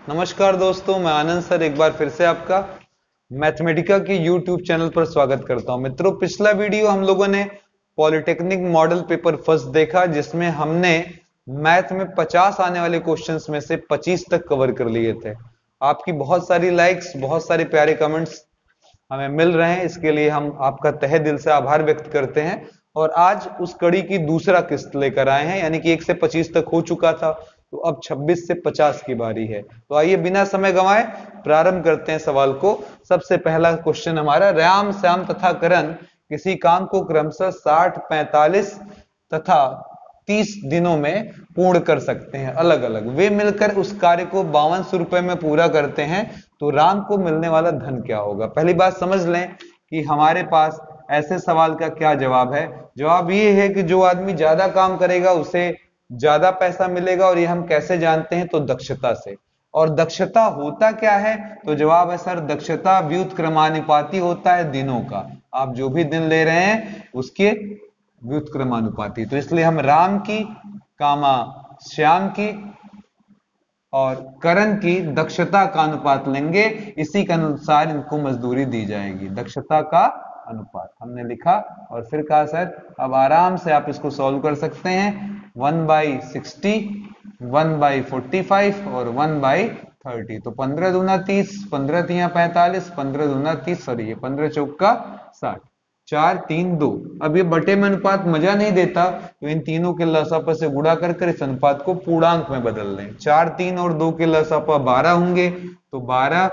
नमस्कार दोस्तों, मैं आनंद सर एक बार फिर से आपका मैथमेटिका के YouTube चैनल पर स्वागत करता हूं। मित्रों, पिछला वीडियो हम लोगों ने पॉलिटेक्निक मॉडल पेपर फर्स्ट देखा, जिसमें हमने मैथ में 50 आने वाले क्वेश्चंस में से 25 तक कवर कर लिए थे। आपकी बहुत सारी लाइक्स, बहुत सारे प्यारे कमेंट्स हमें मिल रहे हैं, इसके लिए हम आपका तहे दिल से आभार व्यक्त करते हैं। और आज उस कड़ी की दूसरा किस्त लेकर आए हैं, यानी कि 1 से 25 तक हो चुका था, तो अब 26 से 50 की बारी है। तो आइए बिना समय गंवाए प्रारंभ करते हैं सवाल को। सबसे पहला क्वेश्चन हमारा, राम श्याम तथा करण किसी काम को क्रमशः 60, 45 तथा 30 दिनों में पूर्ण कर सकते हैं। अलग अलग वे मिलकर उस कार्य को 5200 रुपए में पूरा करते हैं, तो राम को मिलने वाला धन क्या होगा। पहली बात समझ लें कि हमारे पास ऐसे सवाल का क्या जवाब है। जवाब ये है कि जो आदमी ज्यादा काम करेगा उसे ज्यादा पैसा मिलेगा, और ये हम कैसे जानते हैं, तो दक्षता से। और दक्षता होता क्या है, तो जवाब है सर, दक्षता व्युत्क्रमानुपाती होता है दिनों का। आप जो भी दिन ले रहे हैं उसके व्युत्क्रमानुपाती। तो इसलिए हम राम की, कामा श्याम की और करण की दक्षता का अनुपात लेंगे, इसी के अनुसार इनको मजदूरी दी जाएगी। दक्षता का अनुपात हमने लिखा और फिर कहा सर अब आराम से आप इसको सॉल्व कर सकते हैं। 1/60, 1/45 और 1/30। तो 15 दूना 30, 15 तिया 45, 15 दूना 30, सॉरी ये 15 चौका 60, 4, 3, 2। अब ये बटे में अनुपात मजा नहीं देता, तो इन तीनों के लसापा से गुणा कर इस अनुपात को पूर्णांक में बदल लें। 4, 3 और 2 के लसापा 12 होंगे, तो 12,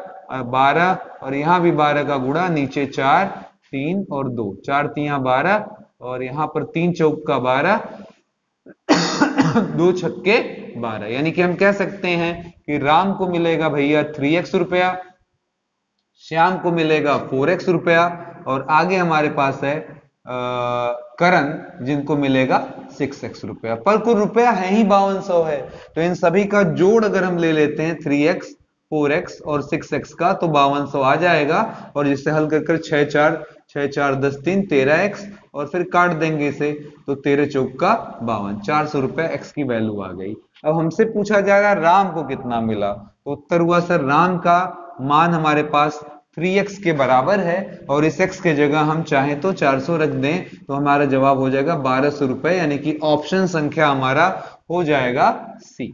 12 और यहाँ भी 12 का गुणा, नीचे 4, 3 और 2, 4 तिया 12 और यहाँ पर 3 चौका 12, 2 छक्के 12। यानी कि हम कह सकते हैं कि राम को मिलेगा भैया 3x रुपया, श्याम को मिलेगा 4x रुपया, और आगे हमारे पास है करण, जिनको मिलेगा 6x रुपया। पर कुल रुपया है ही 5200 है, तो इन सभी का जोड़ अगर हम ले लेते हैं 3x, 4x और 6x का, तो 5200 आ जाएगा। और जिससे हल कर 6 4 6 4 10 3 13x, और फिर काट देंगे इसे, तो 13 चौका 52, 400 रुपए x की वैल्यू आ गई। अब हमसे पूछा जा रहा है राम को कितना मिला, तो उत्तर हुआ सर राम का मान हमारे पास 3x के बराबर है, और इस x के जगह हम चाहें तो 400 रख दें, तो हमारा जवाब हो जाएगा 1200 रुपए, यानी कि ऑप्शन संख्या हमारा हो जाएगा सी।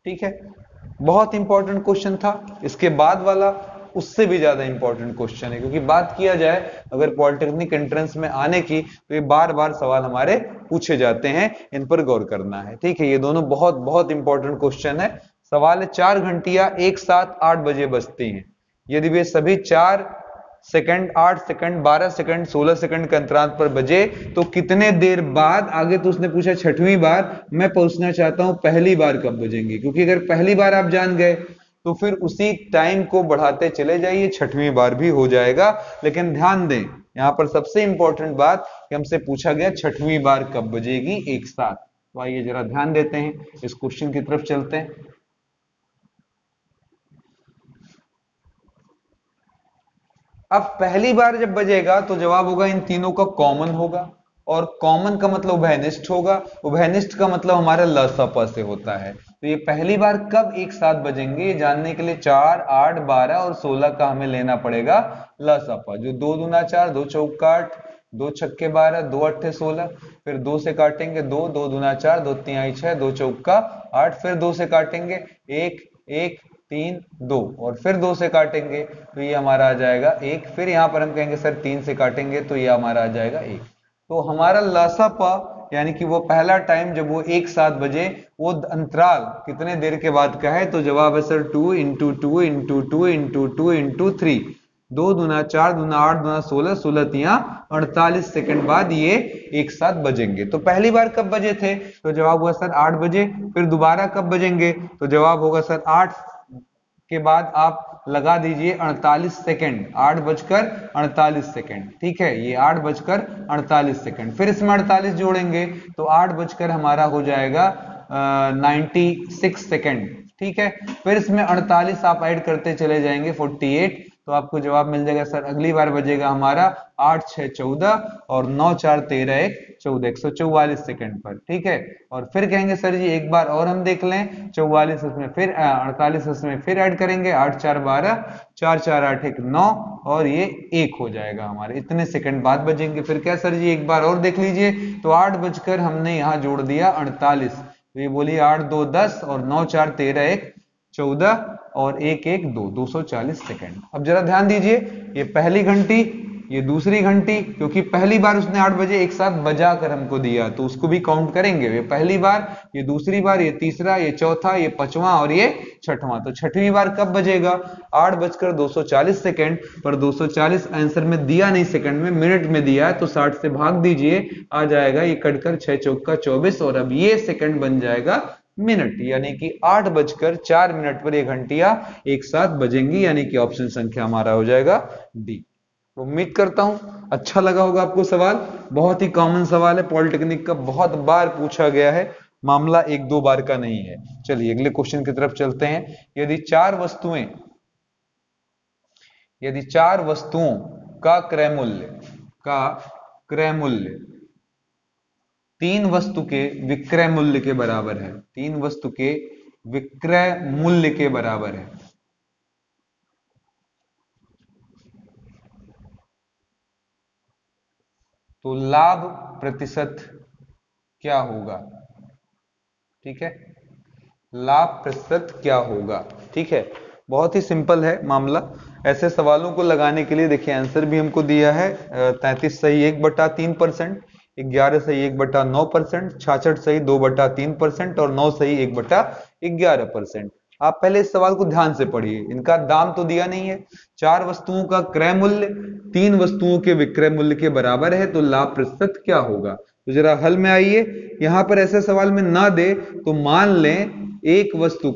ठीक है, बहुत इंपॉर्टेंट क्वेश्चन था। इसके बाद वाला उससे भी ज्यादा इंपॉर्टेंट क्वेश्चन है, क्योंकि बात किया जाए अगर पॉलिटेक्निक एंट्रेंस में आने की, तो ये बार बार सवाल हमारे पूछे जाते हैं, इन पर गौर करना है। ठीक है, ये दोनों बहुत बहुत इंपॉर्टेंट क्वेश्चन है। सवाल है 4 घंटियां एक साथ 8 बजे बजती हैं, यदि वे सभी 4 सेकंड, 8 सेकंड, 12 सेकंड, 16 सेकंड के अंतराल पर बजे, तो कितने देर बाद, आगे तो उसने पूछा छठवीं बार, मैं पूछना चाहता हूं पहली बार कब बजेंगे। क्योंकि अगर पहली बार आप जान गए तो फिर उसी टाइम को बढ़ाते चले जाइए, छठवीं बार भी हो जाएगा। लेकिन ध्यान दें, यहां पर सबसे इंपॉर्टेंट बात कि हमसे पूछा गया छठवीं बार कब बजेगी एक साथ। तो आइए जरा ध्यान देते हैं, इस क्वेश्चन की तरफ चलते हैं। अब पहली बार जब बजेगा तो जवाब होगा इन तीनों का कॉमन होगा, और कॉमन का मतलब उभयनिष्ठ होगा, उभयनिष्ठ का मतलब हमारा लसप से होता है। तो ये पहली बार कब एक साथ बजेंगे, ये जानने के लिए 4, 8, 12 और 16 का हमें लेना पड़ेगा लसप, जो 2 दूना 4, 2 चौका 8, 2 छक्के 12, 2 अट्ठे 16, फिर 2 से काटेंगे 2, 2 दूना 4, 2 तिहाई 6, 2 चौका 8, फिर 2 से काटेंगे 1, 1, 3, 2, और फिर 2 से काटेंगे तो ये हमारा आ जाएगा 1, फिर यहां पर हम कहेंगे सर 3 से काटेंगे तो ये हमारा आ जाएगा 1। तो हमारा लसापा, यानी कि वो पहला टाइम जब वो एक साथ बजे, वो अंतराल कितने देर के बाद का है, तो जवाब है sir 2 into 2 into 2 into 2 into 3, 2 दूना 4 दूना 8 दूना 16, 16 तिया 48 सेकंड बाद ये एक साथ बजेंगे। तो पहली बार कब बजे थे, तो जवाब हुआ सर 8 बजे। फिर दोबारा कब बजेंगे, तो जवाब होगा सर 8 के बाद आप लगा दीजिए 48 सेकंड, 8:48। ठीक है, ये 8:48, फिर इसमें 48 जोड़ेंगे तो 8 हमारा हो जाएगा 96 सेकंड। ठीक है, फिर इसमें 48 आप ऐड करते चले जाएंगे 48, तो आपको जवाब मिल जाएगा सर अगली बार बजेगा हमारा 8 6 14 और 9 4 13 1 14 144 सेकंड पर, ठीक है। और फिर कहेंगे सर जी एक बार और हम देख लें, 44 उसमें फिर 48 उसमें फिर ऐड करेंगे, 8 4 12 4 4 8 1 9 और ये 1 हो जाएगा हमारे, इतने सेकंड बाद बजेंगे। फिर क्या सर जी एक बार और देख लीजिए, तो 8 बजकर हमने यहाँ जोड़ दिया 48, तो ये बोलिए 8 2 10 और 9 4 13 1 14 और 1 1 2 240 सेकंड। अब जरा ध्यान दीजिए, ये पहली घंटी ये दूसरी घंटी, क्योंकि पहली बार उसने 8 बजे एक साथ बजा कर हमको दिया तो उसको भी काउंट करेंगे। ये पहली बार, ये दूसरी बार, ये तीसरा, ये चौथा, ये पांचवा और ये छठवां। तो छठवीं बार कब बजेगा? 8 बजकर 240 सेकंड पर 240 आंसर में दिया नहीं सेकंड में, मिनट में दिया है, तो 60 से भाग दीजिए, आ जाएगा ये कटकर 6 चौका 24 और अब ये सेकंड बन जाएगा मिनट, यानी कि 8 बजकर 4 मिनट पर ये घंटियां एक साथ बजेंगी, यानी कि ऑप्शन संख्या हमारा हो जाएगा डी। उम्मीद करता हूं अच्छा लगा होगा आपको सवाल। बहुत ही कॉमन सवाल है, पॉलिटेक्निक का बहुत बार पूछा गया है, मामला एक दो बार का नहीं है। चलिए अगले क्वेश्चन की तरफ चलते हैं। यदि चार वस्तुओं का क्रय मूल्य तीन वस्तु के विक्रय मूल्य के बराबर है, तीन वस्तु के विक्रय मूल्य के बराबर है, तो लाभ प्रतिशत क्या होगा? ठीक है, लाभ प्रतिशत क्या होगा? ठीक है, बहुत ही सिंपल है मामला। ऐसे सवालों को लगाने के लिए देखिए आंसर भी हमको दिया है 33 सही 1/3%, 11 सही 1/9%, 66 सही 2/3% और 9 सही 1/11%। आप पहले इस सवाल को ध्यान से पढ़िए, इनका दाम तो दिया नहीं है। चार वस्तुओं का क्रय मूल्य तीन वस्तुओं के विक्रय मूल्य के बराबर है, तो लाभ प्रतिशत क्या होगा? तो जरा हल में आइए। यहां पर ऐसे सवाल में ना दे तो मान लें एक वस्तु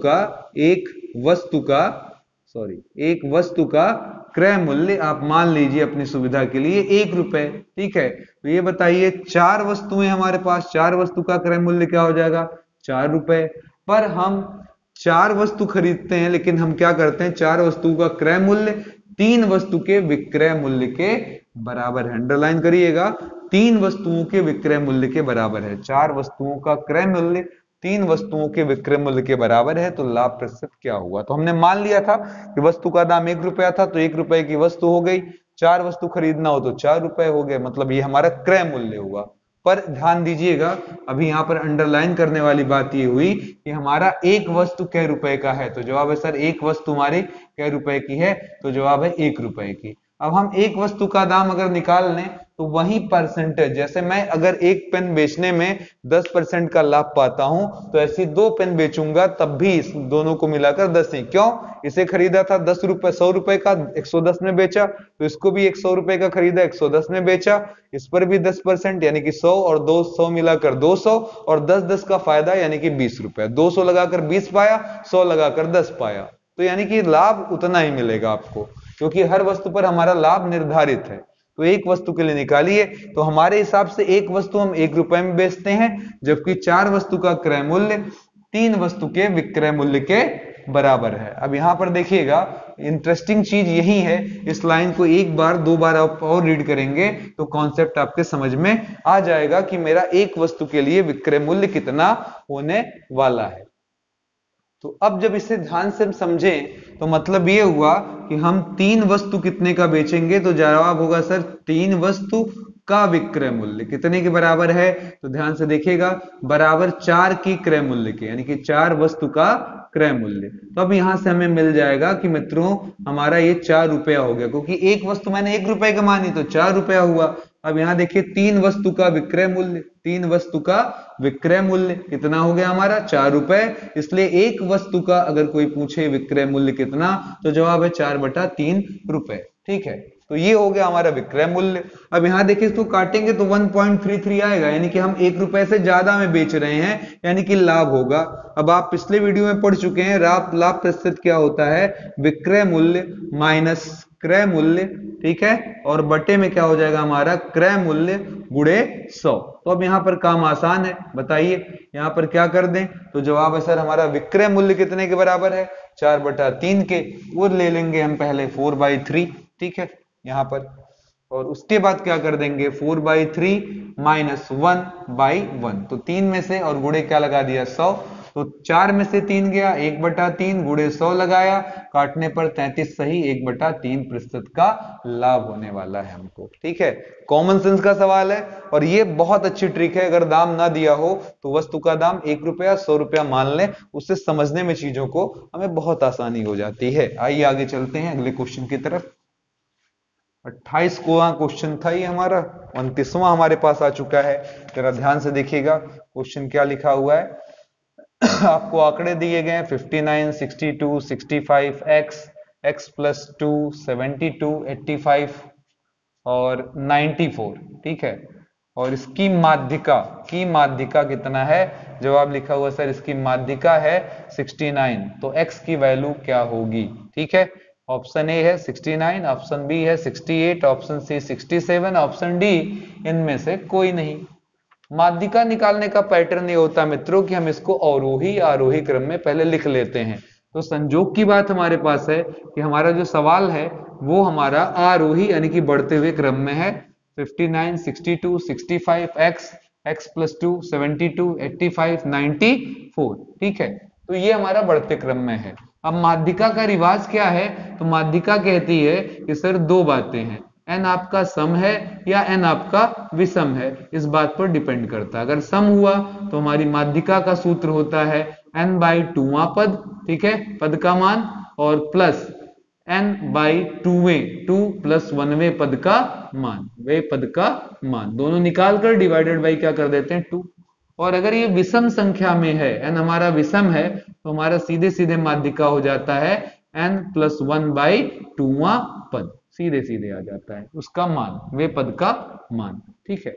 का क्रय मूल्य आप मान लीजिए अपनी सुविधा के लिए 1 रुपए, ठीक है। तो ये बताइए चार वस्तुएं हमारे पास, चार वस्तु का क्रय मूल्य क्या हो जाएगा? 4 रुपए। पर हम चार वस्तु खरीदते हैं, लेकिन हम क्या करते हैं, चार वस्तु का क्रय मूल्य तीन वस्तु के विक्रय मूल्य के बराबर है। अंडरलाइन करिएगा, तीन वस्तुओं के विक्रय मूल्य के बराबर है। चार वस्तुओं का क्रय मूल्य तीन वस्तुओं के विक्रय मूल्य के बराबर है, तो लाभ प्रतिशत क्या हुआ? तो हमने मान लिया था कि वस्तु का दाम 1 रुपया था, तो 1 रुपए की वस्तु हो गई। चार वस्तु खरीदना हो तो 4 रुपए हो गए, मतलब ये हमारा क्रय मूल्य हुआ। पर ध्यान दीजिएगा, अभी यहां पर अंडरलाइन करने वाली बात ये हुई कि हमारा एक वस्तु कै रुपए का है, तो जवाब है सर एक वस्तु हमारी कै रुपए की है, तो जवाब है 1 रुपए की। अब हम एक वस्तु का दाम अगर निकाल लें तो वही परसेंटेज, जैसे मैं अगर एक पेन बेचने में 10% का लाभ पाता हूं, तो ऐसी दो पेन बेचूंगा तब भी इस दोनों को मिलाकर 10 ही। क्यों? इसे खरीदा था 10 रुपए 100 रुपए का, 110 में बेचा, तो इसको भी 100 रुपए का खरीदा, 110 में बेचा, इस पर भी 10% यानी कि 100 और 200 मिलाकर 200 और 10 का फायदा यानी कि 20 रुपए। 200 लगाकर 20 पाया, 100 लगाकर 10 पाया, तो यानी कि लाभ उतना ही मिलेगा आपको, क्योंकि हर वस्तु पर हमारा लाभ निर्धारित है। तो एक वस्तु के लिए निकालिए, तो हमारे हिसाब से एक वस्तु हम 1 रुपए में बेचते हैं, जबकि चार वस्तु का क्रय मूल्य तीन वस्तु के विक्रय मूल्य के बराबर है। अब यहां पर देखिएगा इंटरेस्टिंग चीज यही है, इस लाइन को एक बार दो बार आप और रीड करेंगे तो कॉन्सेप्ट आपके समझ में आ जाएगा कि मेरा एक वस्तु के लिए विक्रय मूल्य कितना होने वाला है। तो अब जब इसे ध्यान से समझें तो मतलब ये हुआ कि हम तीन वस्तु कितने का बेचेंगे, तो जवाब होगा सर तीन वस्तु का विक्रय मूल्य कितने के बराबर है? तो ध्यान से देखिएगा, बराबर 4 की क्रय मूल्य के, यानी कि चार वस्तु का क्रय मूल्य। तो अब यहां से हमें मिल जाएगा कि मित्रों हमारा ये 4 रुपया हो गया, क्योंकि एक वस्तु मैंने 1 रुपए का मानी तो 4 रुपया हुआ। अब यहां देखिए तीन वस्तु का विक्रय मूल्य, तीन वस्तु का विक्रय मूल्य कितना हो गया हमारा? 4 रुपए। इसलिए एक वस्तु का अगर कोई पूछे विक्रय मूल्य कितना, तो जवाब है 4/3 रुपए। ठीक है, तो ये हो गया हमारा विक्रय मूल्य। अब यहां देखिए इसको काटेंगे तो 1.33 आएगा, यानी कि हम 1 रुपए से ज्यादा में बेच रहे हैं, यानी कि लाभ होगा। अब आप पिछले वीडियो में पढ़ चुके हैं लाभ प्रतिशत क्या होता है? विक्रय मूल्य माइनस क्रय मूल्य, ठीक है, और बटे में क्या हो जाएगा हमारा क्रय मूल्य गुणे 100। तो अब यहाँ पर काम आसान है, बताइए यहाँ पर क्या कर दें, तो जवाब है सर हमारा विक्रय मूल्य कितने के बराबर है 4/3 के, वो ले लेंगे हम पहले 4/3, ठीक है यहाँ पर, और उसके बाद क्या कर देंगे 4/3 माइनस 1/1, तो 3 में से और गुणे क्या लगा दिया 100, तो 4 में से 3 गया 1/3 गुणे 100 लगाया, काटने पर 33 सही 1/3% का लाभ होने वाला है हमको, ठीक है। कॉमन सेंस का सवाल है और ये बहुत अच्छी ट्रिक है, अगर दाम ना दिया हो तो वस्तु का दाम 1 रुपया 100 रुपया मान लें, उससे समझने में चीजों को हमें बहुत आसानी हो जाती है। आइए आगे चलते हैं अगले क्वेश्चन की तरफ। 28 को क्वेश्चन था ये हमारा, 29वां हमारे पास आ चुका है। जरा ध्यान से देखिएगा क्वेश्चन क्या लिखा हुआ है। आपको आंकड़े दिए गए हैं 59, 62, 65, x प्लस 2, 72, 85 और 94, ठीक है। और इसकी माध्यिका कितना है, जवाब लिखा हुआ सर इसकी माध्यिका है 69, तो x की वैल्यू क्या होगी, ठीक है। ऑप्शन ए है 69, ऑप्शन बी है 68, ऑप्शन सी 67, ऑप्शन डी इनमें से कोई नहीं। माध्यिका निकालने का पैटर्न ये होता है मित्रों कि हम इसको अवरोही आरोही क्रम में पहले लिख लेते हैं। तो संजोग की बात हमारे पास है कि हमारा जो सवाल है वो हमारा आरोही यानी कि बढ़ते हुए क्रम में है। 59, 62, 65, x प्लस 2, 72, 85, 94, ठीक है। तो ये हमारा बढ़ते क्रम में है। अब माध्यिका का रिवाज क्या है, तो माध्यिका कहती है कि सर दो बातें हैं, n आपका सम है या n आपका विषम है, इस बात पर डिपेंड करता है। अगर सम हुआ तो हमारी माध्यिका का सूत्र होता है n/2वां पद, ठीक है, पद का मान, और प्लस n/2वें 2 + 1वें पद का मान, वे पद का मान, दोनों निकालकर डिवाइडेड बाई क्या कर देते हैं 2। और अगर ये विषम संख्या में है, n हमारा विषम है, तो हमारा सीधे सीधे माध्यिका हो जाता है n + 1/2वां पद, सीधे सीधे आ जाता है उसका मान, वे पद का मान, ठीक है।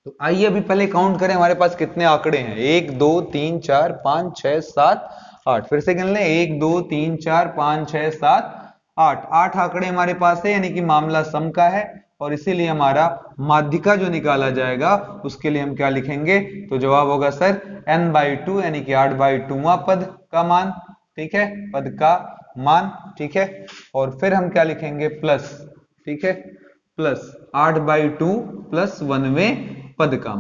तो आइए अभी पहले काउंट करें हमारे पास कितने आंकड़े हैं, 1 2 3 4 5 6 7 8, फिर से गिन लें 1 2 3 4 5 6 7 8, 8 आंकड़े हमारे पास है, यानी कि मामला सम का है, और इसीलिए हमारा माध्यिका जो निकाला जाएगा उसके लिए हम क्या लिखेंगे, तो जवाब होगा सर n/2 यानी कि 8/2वां पद का मान, ठीक है, पद का मान, ठीक है। और फिर हम क्या लिखेंगे प्लस, ठीक है, प्लस 8/2 प्लस 1वें पद का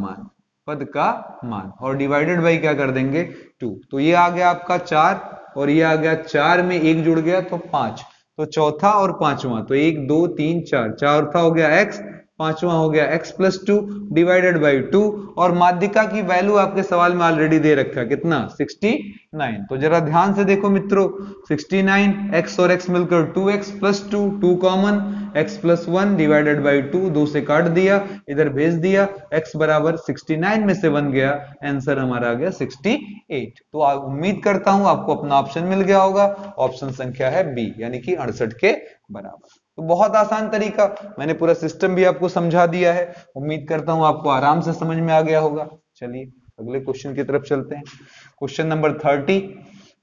मान, और डिवाइडेड बाई क्या कर देंगे 2। तो ये आ गया आपका 4 और ये आ गया 4 में 1 जुड़ गया तो 5, तो चौथा और पांचवा, तो 1 2 3 4, चौथा हो गया x, पांचवा हो गया x + 2 डिवाइडेड बाई 2, और माध्यिका की वैल्यू आपके सवाल में ऑलरेडी दे रखा है कितना 69। तो जरा ध्यान से देखो मित्रों, 69, x और x मिलकर 2x + 2, 2 common, x + 1 divided by 2, 2 से काट दिया, इधर भेज दिया, x बराबर 69 में से 1 गया, आंसर हमारा आ गया 68। तो उम्मीद करता हूं आपको अपना ऑप्शन मिल गया होगा, ऑप्शन संख्या है बी यानी कि 68 के बराबर। तो बहुत आसान तरीका, मैंने पूरा सिस्टम भी आपको समझा दिया है, उम्मीद करता हूं आपको आराम से समझ में आ गया होगा। चलिए अगले क्वेश्चन की तरफ चलते हैं। क्वेश्चन नंबर 30,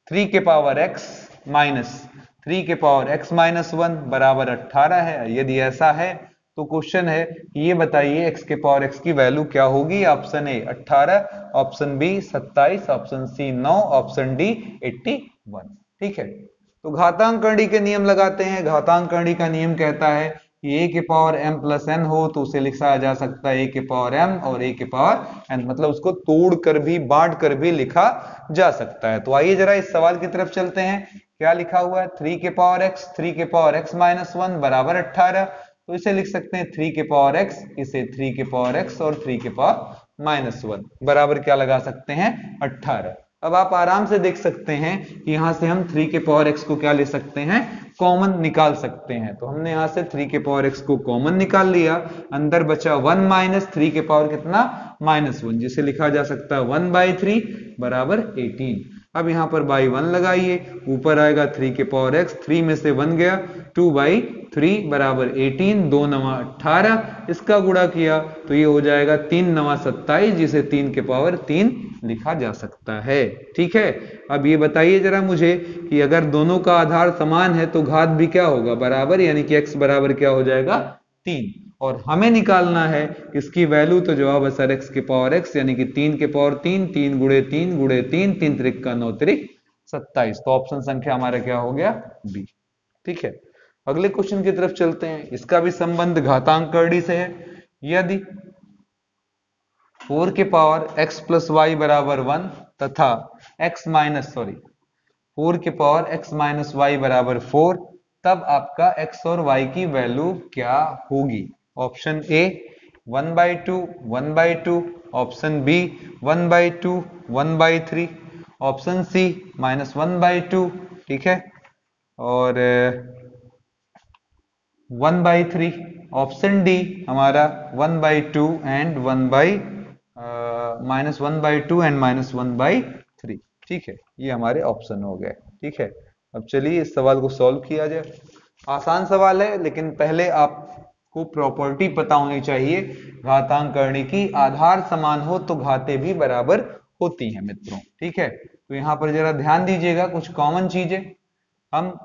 3 के पावर x माइनस 3 के पावर x - 1 बराबर 18 है। यदि ऐसा है तो क्वेश्चन है कि ये बताइए x के पावर x की वैल्यू क्या होगी। Option A 18, option B 27, option C 9, option D 81, ठीक है। तो घातांक करणी के नियम लगाते हैं। घातांक करणी का नियम कहता है कि a के पावर m + n हो तो उसे लिखा जा सकता है a के पावर m और a के पावर n, मतलब उसको तोड़ कर भी बांट कर भी लिखा जा सकता है। तो आइए जरा इस सवाल की तरफ चलते हैं। क्या लिखा हुआ है, 3 के पावर x, 3 के पावर x - 1 बराबर 18, तो इसे लिख सकते हैं 3 के पावर x, इसे 3 के पावर x और 3 के पावर -1 बराबर क्या लगा सकते हैं 18। अब आप आराम से देख सकते हैं कि यहां से हम 3 के पावर x को क्या ले सकते हैं, कॉमन निकाल सकते हैं। तो हमने यहां से 3 के पावर x को कॉमन निकाल लिया, अंदर बचा 1 माइनस 3 के पावर कितना -1, जिसे लिखा जा सकता है 1/3 बराबर 18। अब यहां पर बाई 1 लगाइए, ऊपर आएगा 3 के पावर x, 3 में से 1 गया, 2/3 बराबर 18, 2 9 18, इसका गुणा किया तो ये हो जाएगा 3 9 27, जिसे 3 के पावर 3 लिखा जा सकता है। ठीक है, अब ये बताइए जरा मुझे कि अगर दोनों का आधार समान है तो घात भी क्या होगा, बराबर, यानी कि x बराबर क्या हो जाएगा 3, और हमें निकालना है इसकी वैल्यू, तो जवाब है सर x के पावर x, यानी कि 3 के पावर 3, 3 गुणे 3 गुणे 3, 3 त्रिक का 9 त्रिक 27। तो ऑप्शन संख्या हमारा क्या हो गया, बी। ठीक है, अगले क्वेश्चन की तरफ चलते हैं। इसका भी संबंध घातांक करड़ी से है। यदि 4 के पावर x प्लस वाई बराबर 1 तथा फोर के पावर x माइनस वाई बराबर 4, तब आपका x और y की वैल्यू क्या होगी। Option A 1/2 1/2, option B 1/2 1/3, option C -1/2, ठीक है, और 1/3, ऑप्शन डी हमारा 1/2 एंड -1/2 एंड -1/3। ठीक है, ये हमारे ऑप्शन हो गए। ठीक है, अब चलिए इस सवाल को सॉल्व किया जाए। आसान सवाल है, लेकिन पहले आपको प्रॉपर्टी पता होनी चाहिए घातांक करने की। आधार समान हो तो घातें भी बराबर होती हैं मित्रों। ठीक है, तो यहां पर जरा ध्यान दीजिएगा, कुछ कॉमन चीजें हम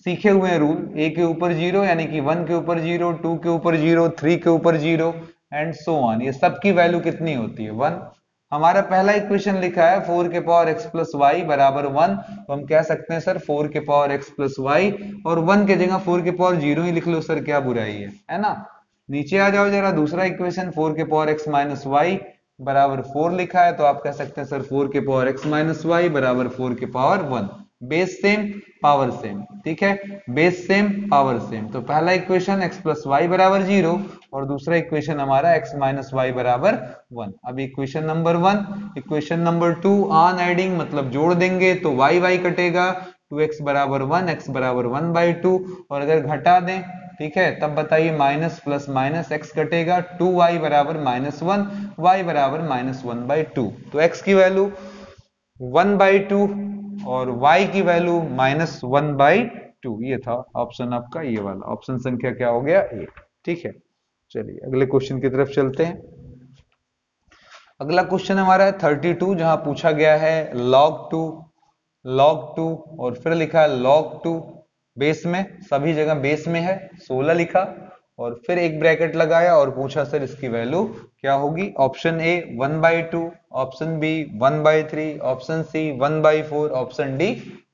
सीखे हुए हैं रूल। ए के ऊपर 0 यानी कि 1 के ऊपर 0, 2 के ऊपर 0, 3 के ऊपर 0 एंड सो ऑन। ये सब की वैल्यू कितनी होती है, 1। हमारा पहला इक्वेशन लिखा है 4 के पावर x प्लस वाई बराबर 1, तो हम कह सकते हैं सर 4 के पावर x प्लस वाई, और 1 के जगह 4 के पावर 0 ही लिख लो सर, क्या बुराई है ना। नीचे आ जाओ जरा, दूसरा इक्वेशन 4 के पावर x माइनस वाई बराबर 4 लिखा है, तो आप कह सकते हैं सर 4 के पावर x माइनस वाई बराबर 4 के power 1। Base same power same, ठीक है, बेस सेम पावर सेम। तो पहला इक्वेशन x प्लस वाई बराबर 0 और दूसरा इक्वेशन हमारा x माइनस वाई बराबर 1। अब equation number 1, equation number 2 on adding मतलब जोड़ देंगे तो y y कटेगा, 2x बराबर 1, x बराबर 1/2, और अगर घटा दें, ठीक है, तब बताइए माइनस प्लस माइनस x कटेगा, 2y बराबर -1, y बराबर -1/2। तो x की वैल्यू 1/2 और y की वैल्यू -1/2। ये था ऑप्शन आपका, ये वाला ऑप्शन संख्या क्या हो गया, ए। ठीक है, चलिए अगले क्वेश्चन की तरफ चलते हैं। अगला क्वेश्चन हमारा है 32, जहां पूछा गया है log 2 और फिर लिखा है log 2 बेस में, सभी जगह बेस में है, 16 लिखा और फिर एक ब्रैकेट लगाया और पूछा सर इसकी वैल्यू क्या होगी। Option A 1/2, option B 1/3, option C 1/4, option D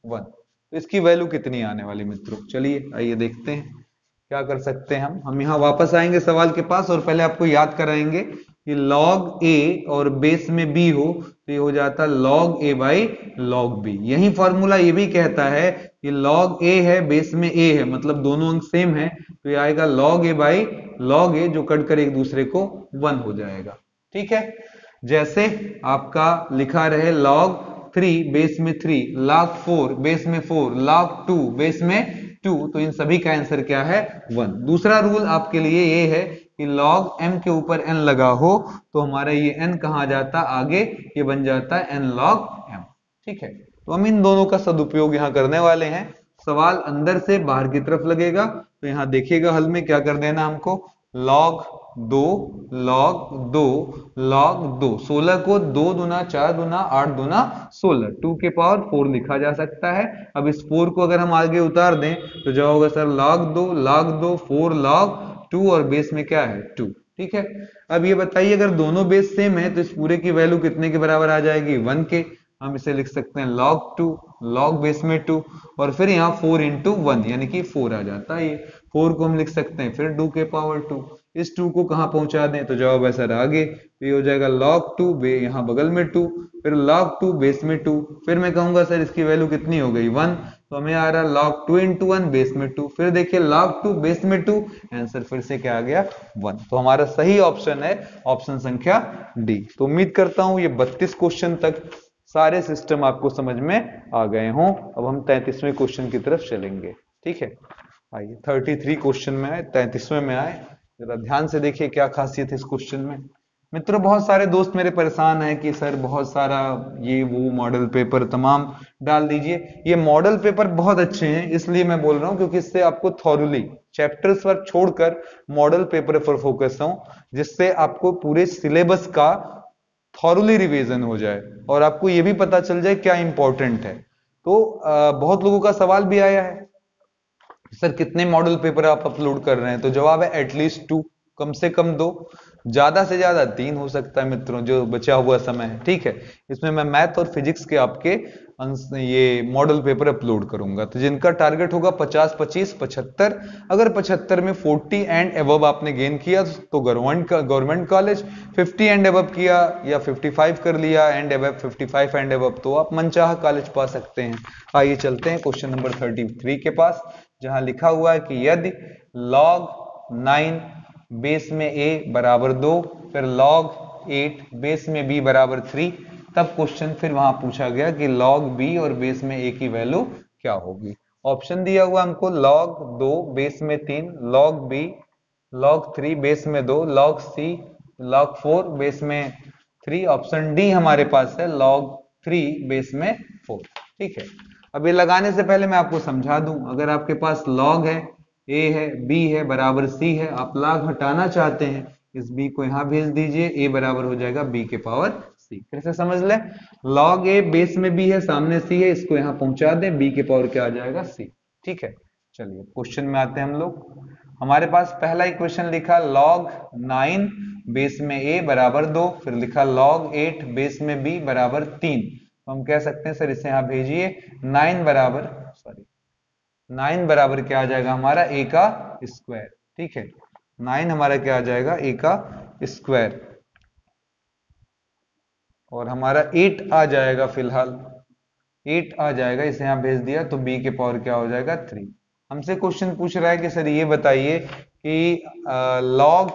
1। तो इसकी वैल्यू कितनी आने वाली मित्रों, चलिए आइए देखते हैं क्या कर सकते हैं हम यहां वापस आएंगे सवाल के पास, और पहले आपको याद कराएंगे कि log a और बेस में b हो तो ये हो जाता log a by log b। यही फॉर्मूला ये भी कहता है कि log a है बेस में a है, मतलब दोनों अंक सेम है, तो ये आएगा log a by log a, जो कट कर एक दूसरे को 1 हो जाएगा। ठीक है, जैसे आपका लिखा रहे log 3 बेस में 3, log 4 बेस में 4, log 2 बेस में 2, तो इन सभी का आंसर क्या है 1। दूसरा रूल आपके लिए ये है कि log m के ऊपर n लगा हो तो हमारा ये n कहां जाता आगे, ये बन जाता है n log m। ठीक है, तो हम इन दोनों का सदुपयोग यहां करने वाले हैं। सवाल अंदर से बाहर की तरफ लगेगा, तो यहां देखिएगा हल में क्या कर देना हमको, log 2 log 2 log 2, 16 को 2 दूना 4 दूना 8 दूना 16, 2 के पावर 4 लिखा जा सकता है। अब इस 4 को अगर हम आगे उतार दें तो जो होगा सर log 2 4 log 2 और बेस में क्या है 2। ठीक है, अब ये बताइए अगर दोनों बेस सेम है तो इस पूरे की वैल्यू कितने के बराबर आ जाएगी, 1 के। हम इसे लिख सकते हैं log 2 log बेस में 2 और फिर यहाँ 4 इंटू 1 यानी कि 4 आ जाता है। ये 4 को हम लिख सकते हैं फिर 2 के पावर 2, इस 2 को कहां पहुंचा दें तो जवाब है सर आगे, तो ये हो जाएगा log 2 यहाँ बगल में 2, फिर log 2 बेस में 2, फिर मैं कहूंगा सर इसकी वैल्यू कितनी हो गई 1, तो हमें आ रहा log 2 इंटू 1 बेस में 2, फिर देखिए log 2 बेस में 2, आंसर फिर से क्या आ गया 1। तो हमारा सही ऑप्शन है ऑप्शन संख्या डी। तो उम्मीद करता हूं ये 32 क्वेश्चन तक सारे सिस्टम आपको समझ में आ गए हों। अब हम 33वें क्वेश्चन की तरफ चलेंगे। ठीक है, आइए 33 क्वेश्चन में आए, 33वें में आए, जरा ध्यान से देखिए क्या खासियत है इस क्वेश्चन में। मित्रों बहुत सारे दोस्त मेरे परेशान हैं कि सर बहुत सारा ये वो मॉडल पेपर तमाम डाल दीजिए। ये मॉडल पेपर बहुत अच्छे हैं, इसलिए मैं बोल रहा हूं क्योंकि इससे आपको थॉरली चैप्टर्स पर छोड़कर मॉडल पेपर पर फोकस हूं, जिससे आपको पूरे सिलेबस का थॉरली रिवीजन हो जाए और आपको ये भी पता चल जाए क्या इंपॉर्टेंट है। तो बहुत लोगों का सवाल भी आया है, सर कितने मॉडल पेपर आप अपलोड कर रहे हैं? तो जवाब है एटलीस्ट 2, कम से कम 2, ज्यादा से ज्यादा 3 हो सकता है मित्रों, जो बचा हुआ समय है। ठीक है, इसमें मैं मैथ और फिजिक्स के आपके ये मॉडल पेपर अपलोड करूंगा। तो जिनका टारगेट होगा 50, 25, 75, अगर 75 में 40 एंड अबव आपने गेन किया तो गवर्नमेंट कॉलेज, 50 एंड अबव किया या 55 कर लिया एंड अबव, 55 एंड अबव, तो आप मनचाहा कॉलेज पा सकते हैं। आइए चलते हैं क्वेश्चन नंबर 33 के पास, जहां लिखा हुआ है कि यदि log 9 बेस में a बराबर 2, फिर log 8 बेस में b बराबर 3, तब क्वेश्चन फिर वहां पूछा गया कि log b और बेस में a की वैल्यू क्या होगी। ऑप्शन दिया हुआ हमको log 2 बेस में 3, log b log 3 बेस में 2, log c log 4 बेस में 3, ऑप्शन डी हमारे पास है log 3 बेस में 4। ठीक है, अब ये लगाने से पहले मैं आपको समझा दूं, अगर आपके पास log है, a है, b है बराबर c है, आप log हटाना चाहते हैं, इस b को यहां भेज दीजिए, a बराबर हो जाएगा b के पावर c। फिर से समझ ले, log a बेस में b है, सामने c है, इसको यहां पहुंचा दें, b के पावर क्या आ जाएगा c। ठीक है, चलिए क्वेश्चन में आते हैं हम लोग। हमारे पास पहला इक्वेशन लिखा log 9 बेस में a बराबर 2, फिर लिखा log 8 बेस में b बराबर 3, तो हम कह सकते हैं सर इसे यहां भेजिए, 9 बराबर क्या आ जाएगा हमारा a का स्क्वायर। ठीक है, 9 हमारा क्या आ जाएगा a का स्क्वायर, और हमारा 8 आ जाएगा, फिलहाल 8 आ जाएगा, इसे यहां भेज दिया तो b के पावर क्या हो जाएगा 3। हमसे क्वेश्चन पूछ रहा है कि सर ये बताइए कि log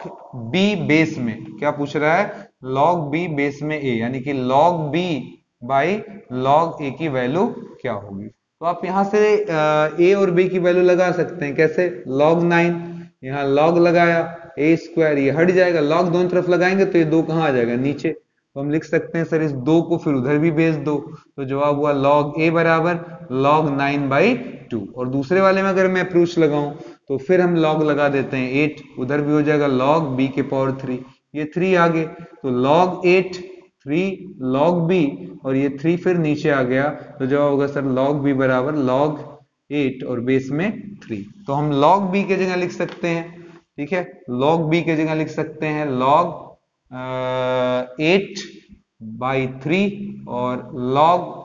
b बेस में, क्या पूछ रहा है, log b बेस में a, यानी कि log b by log a की वैल्यू क्या होगी। तो आप यहां से a और b की वैल्यू लगा सकते हैं, कैसे, log 9 यहाँ log लगाया, a स्क्वायर ये हट जाएगा, log दोनों तरफ लगाएंगे तो ये 2 कहां आ जाएगा, नीचे, तो हम लिख सकते हैं सर इस 2 को फिर उधर भी भेज दो, तो जवाब हुआ log a बराबर log 9/2। और दूसरे वाले में अगर मैं अप्रोच लगाऊं तो फिर हम log लगा देते हैं, 8 उधर भी हो जाएगा log b के पावर 3, ये 3 आ गए, तो log 8 3 log b, और ये 3 फिर नीचे आ गया, तो जवाब होगा सर log b बराबर log 8 और बेस में 3। तो हम log b के जगह लिख सकते हैं, ठीक है, log b के जगह लिख सकते हैं log 8/3, और log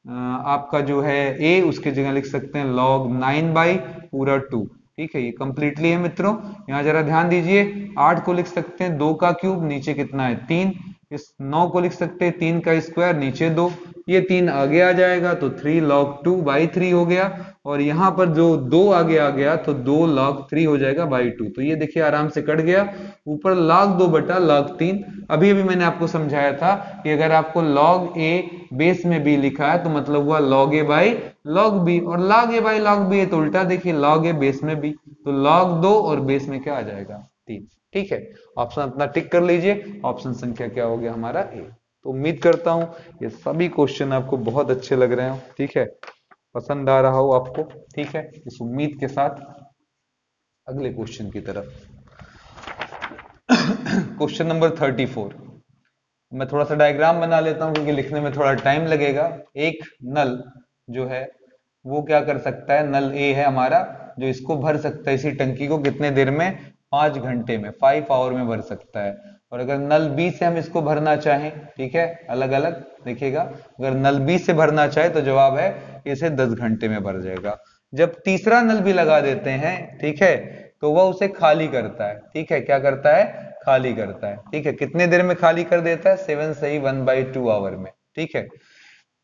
आपका जो है a उसके जगह लिख सकते हैं log 9/2। ठीक है, ये कंप्लीटली है मित्रों। यहाँ जरा ध्यान दीजिए, 8 को लिख सकते हैं 2 का क्यूब, नीचे कितना है 3, इस 9 को लिख सकते हैं 3 का स्क्वायर, नीचे 2, ये 3 आगे आ जाएगा तो 3 log 2/3 हो गया, और यहाँ पर जो 2 आगे आ गया तो 2 log 3 हो जाएगा बाई 2, तो ये देखिए आराम से कट गया, ऊपर log 2 बटा log 3। अभी अभी मैंने आपको समझाया था कि अगर आपको log a बेस में b लिखा है तो मतलब हुआ log a by log b, और log a by log b है तो उल्टा देखिए log a बेस में b, तो log 2 और बेस में क्या आ जाएगा 3। ठीक है, ऑप्शन अपना टिक कर लीजिए, ऑप्शन संख्या क्या हो गया हमारा ए। तो उम्मीद करता हूं ये सभी क्वेश्चन आपको बहुत अच्छे लग रहे हो, ठीक है, पसंद आ रहा हो आपको। ठीक है, इस उम्मीद के साथ अगले क्वेश्चन की तरफ। क्वेश्चन नंबर 34, मैं थोड़ा सा डायग्राम बना लेता हूं क्योंकि लिखने में थोड़ा टाइम लगेगा। एक नल जो है वो क्या कर सकता है, नल ए है हमारा जो इसको भर सकता है, इसी टंकी को कितने देर में, 5 घंटे में, 5 आवर में भर सकता है। और अगर नल बी से हम इसको भरना चाहें, ठीक है, अलग अलग देखिएगा, अगर नल बी से भरना चाहे तो जवाब है इसे 10 घंटे में भर जाएगा। जब तीसरा नल भी लगा देते हैं, ठीक है, तो वह उसे खाली करता है। ठीक है, क्या करता है, खाली करता है। ठीक है, कितने देर में खाली कर देता है, 7 सही 1/2 आवर में। ठीक है,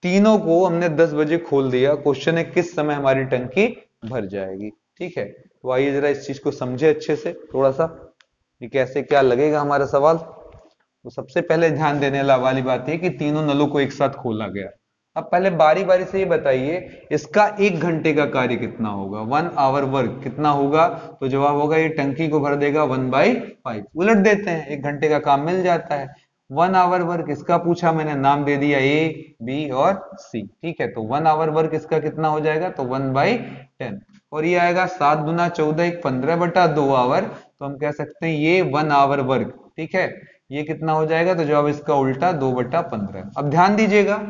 तीनों को हमने 10 बजे खोल दिया, क्वेश्चन है किस समय हमारी टंकी भर जाएगी। ठीक है, तो आइए जरा इस चीज को समझे अच्छे से थोड़ा सा, ये कैसे क्या लगेगा हमारा सवाल। तो सबसे पहले ध्यान देने वाली बात है कि तीनों नलों को एक साथ खोला गया। अब पहले बारी बारी से ये बताइए इसका 1 घंटे का कार्य कितना होगा, 1 आवर वर्क कितना होगा, तो जवाब होगा ये टंकी को भर देगा 1/5। उलट देते हैं, 1 घंटे का काम मिल जाता है। 1 आवर वर्क इसका पूछा, मैंने नाम दे दिया ए, बी और सी। ठीक है, तो 1 आवर वर्क इसका कितना हो जाएगा, तो 1/10, और ये आएगा 7 दूना 14, 15/2 आवर, तो हम कह सकते हैं ये 1 आवर वर्क, ठीक है, ये कितना हो जाएगा, तो जवाब इसका उल्टा 2/15। अब ध्यान दीजिएगा,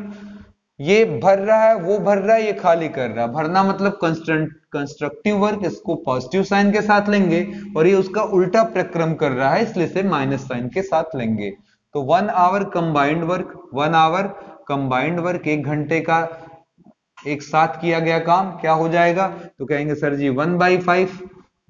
ये भर रहा है, वो भर रहा है, ये खाली कर रहा है। भरना मतलब कंस्ट्रक्टिव वर्क, इसको पॉजिटिव साइन के साथ लेंगे, और ये उसका उल्टा प्रक्रम कर रहा है, इसलिए इसे माइनस साइन के साथ लेंगे। तो 1 hour combined work, 1 hour combined work, 1 घंटे का एक साथ किया गया काम क्या हो जाएगा, तो कहेंगे सर जी 1/5,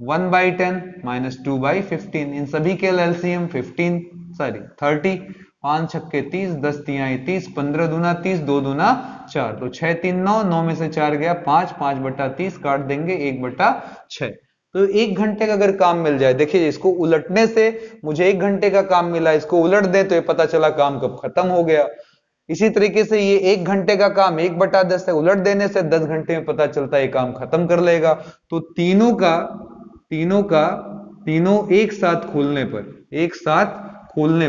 1/10 माइनस 2/15। इन सभी के एलसीएम 30, 5 छक्के 30, 10 तिहाई 30, 15 दूना 30, 2 दूना 4, तो 6 3 9, 9 में से 4 गया 5, 5/30 काट देंगे 1/6। तो 1 घंटे का अगर काम मिल जाए, देखिए इसको उलटने से मुझे 1 घंटे का काम मिला, इसको उलट दे तो ये पता चला काम कब खत्म हो गया। इसी तरीके से ये 1 घंटे का काम 1/10 है, उलट देने से 10 घंटे में पता चलता है ये काम खत्म कर लेगा। तो तीनों एक साथ खोलने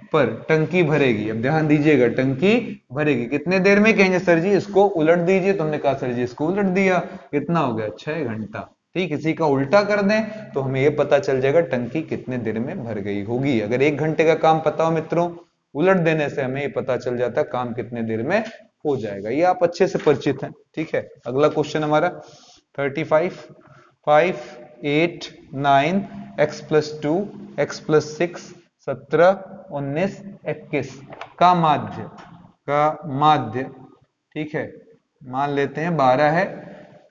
पर टंकी भरेगी। अब ध्यान दीजिएगा, टंकी भरेगी कितने देर में, कहेंगे सर जी इसको उलट दीजिए, तुमने कहा सर जी इसको उलट दिया, कितना हो गया 6 घंटा। ठीक, इसी का उल्टा कर दें तो हमें यह पता चल जाएगा टंकी कितने देर में भर गई होगी। अगर 1 घंटे का काम पता हो मित्रों, उलट देने से हमें ये पता चल जाता है काम कितने देर में हो जाएगा। ये आप अच्छे से परिचित हैं। ठीक है, अगला क्वेश्चन हमारा 35, 5, 8, 9, x + 2, x + 6, 17, 19, 21 का माध्य, ठीक है, मान लेते हैं 12 है।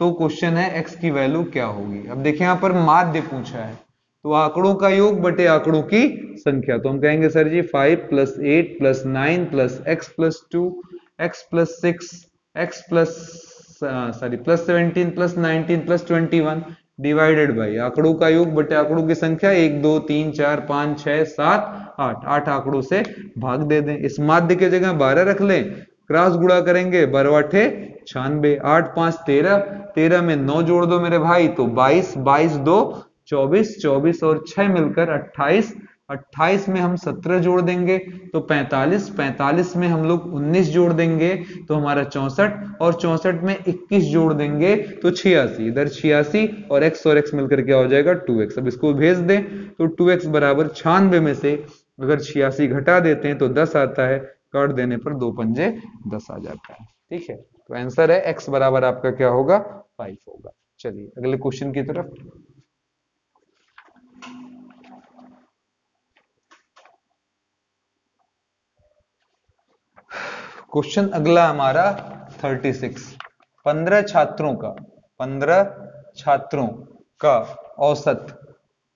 तो क्वेश्चन है x की वैल्यू क्या होगी। अब देखिए यहां पर माध्य पूछा है, तो आंकड़ों का योग बटे आंकड़ों की संख्या, तो हम कहेंगे sir ji 5 + 8 + 9 + x + 2, x + 6, x + 17 + 19 + 21 divided by आंकड़ों का योग बटे आंकड़ों की संख्या, 1 2 3 4 5 6 7 8, 8 आंकड़ों से भाग दे दें। इस माध्य की जगह 12 रख लें, क्रॉस गुणा करेंगे 12 × 96, 8 5 13, 13 में 9 जोड़ दो मेरे भाई तो 22, 22 2 24, 24 और 6 मिलकर 28, 28 में हम 17 जोड़ देंगे तो 45, 45 में हम लोग 19 जोड़ देंगे तो हमारा 64, और 64 में 21 जोड़ देंगे तो 86। इधर 86 और x मिलकर क्या हो जाएगा 2x। अब इसको भेज दें तो 2x बराबर 96 में से अगर 86 घटा देते हैं तो 10 आता है, काट देने पर 2 पंजे 10 आ जाता है। ठीक है, तो आंसर है x बराबर आपका क्या होगा 5 होगा। चलिए अगले क्वेश्चन की तरफ। क्वेश्चन अगला हमारा 36, 15 छात्रों का औसत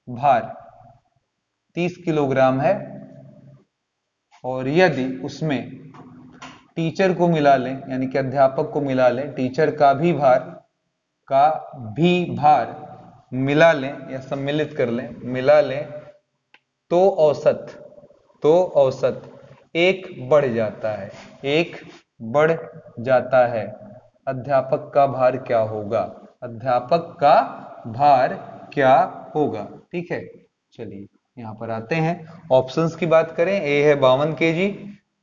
भार 30 किलोग्राम है, और यदि उसमें टीचर को मिला लें, यानी कि अध्यापक को मिला लें, टीचर का भी भार मिला लें या सम्मिलित कर लें, मिला लें, तो औसत एक बढ़ जाता है। अध्यापक का भार क्या होगा। ठीक है, चलिए यहां पर आते हैं, ऑप्शंस की बात करें, ए है 52 kg,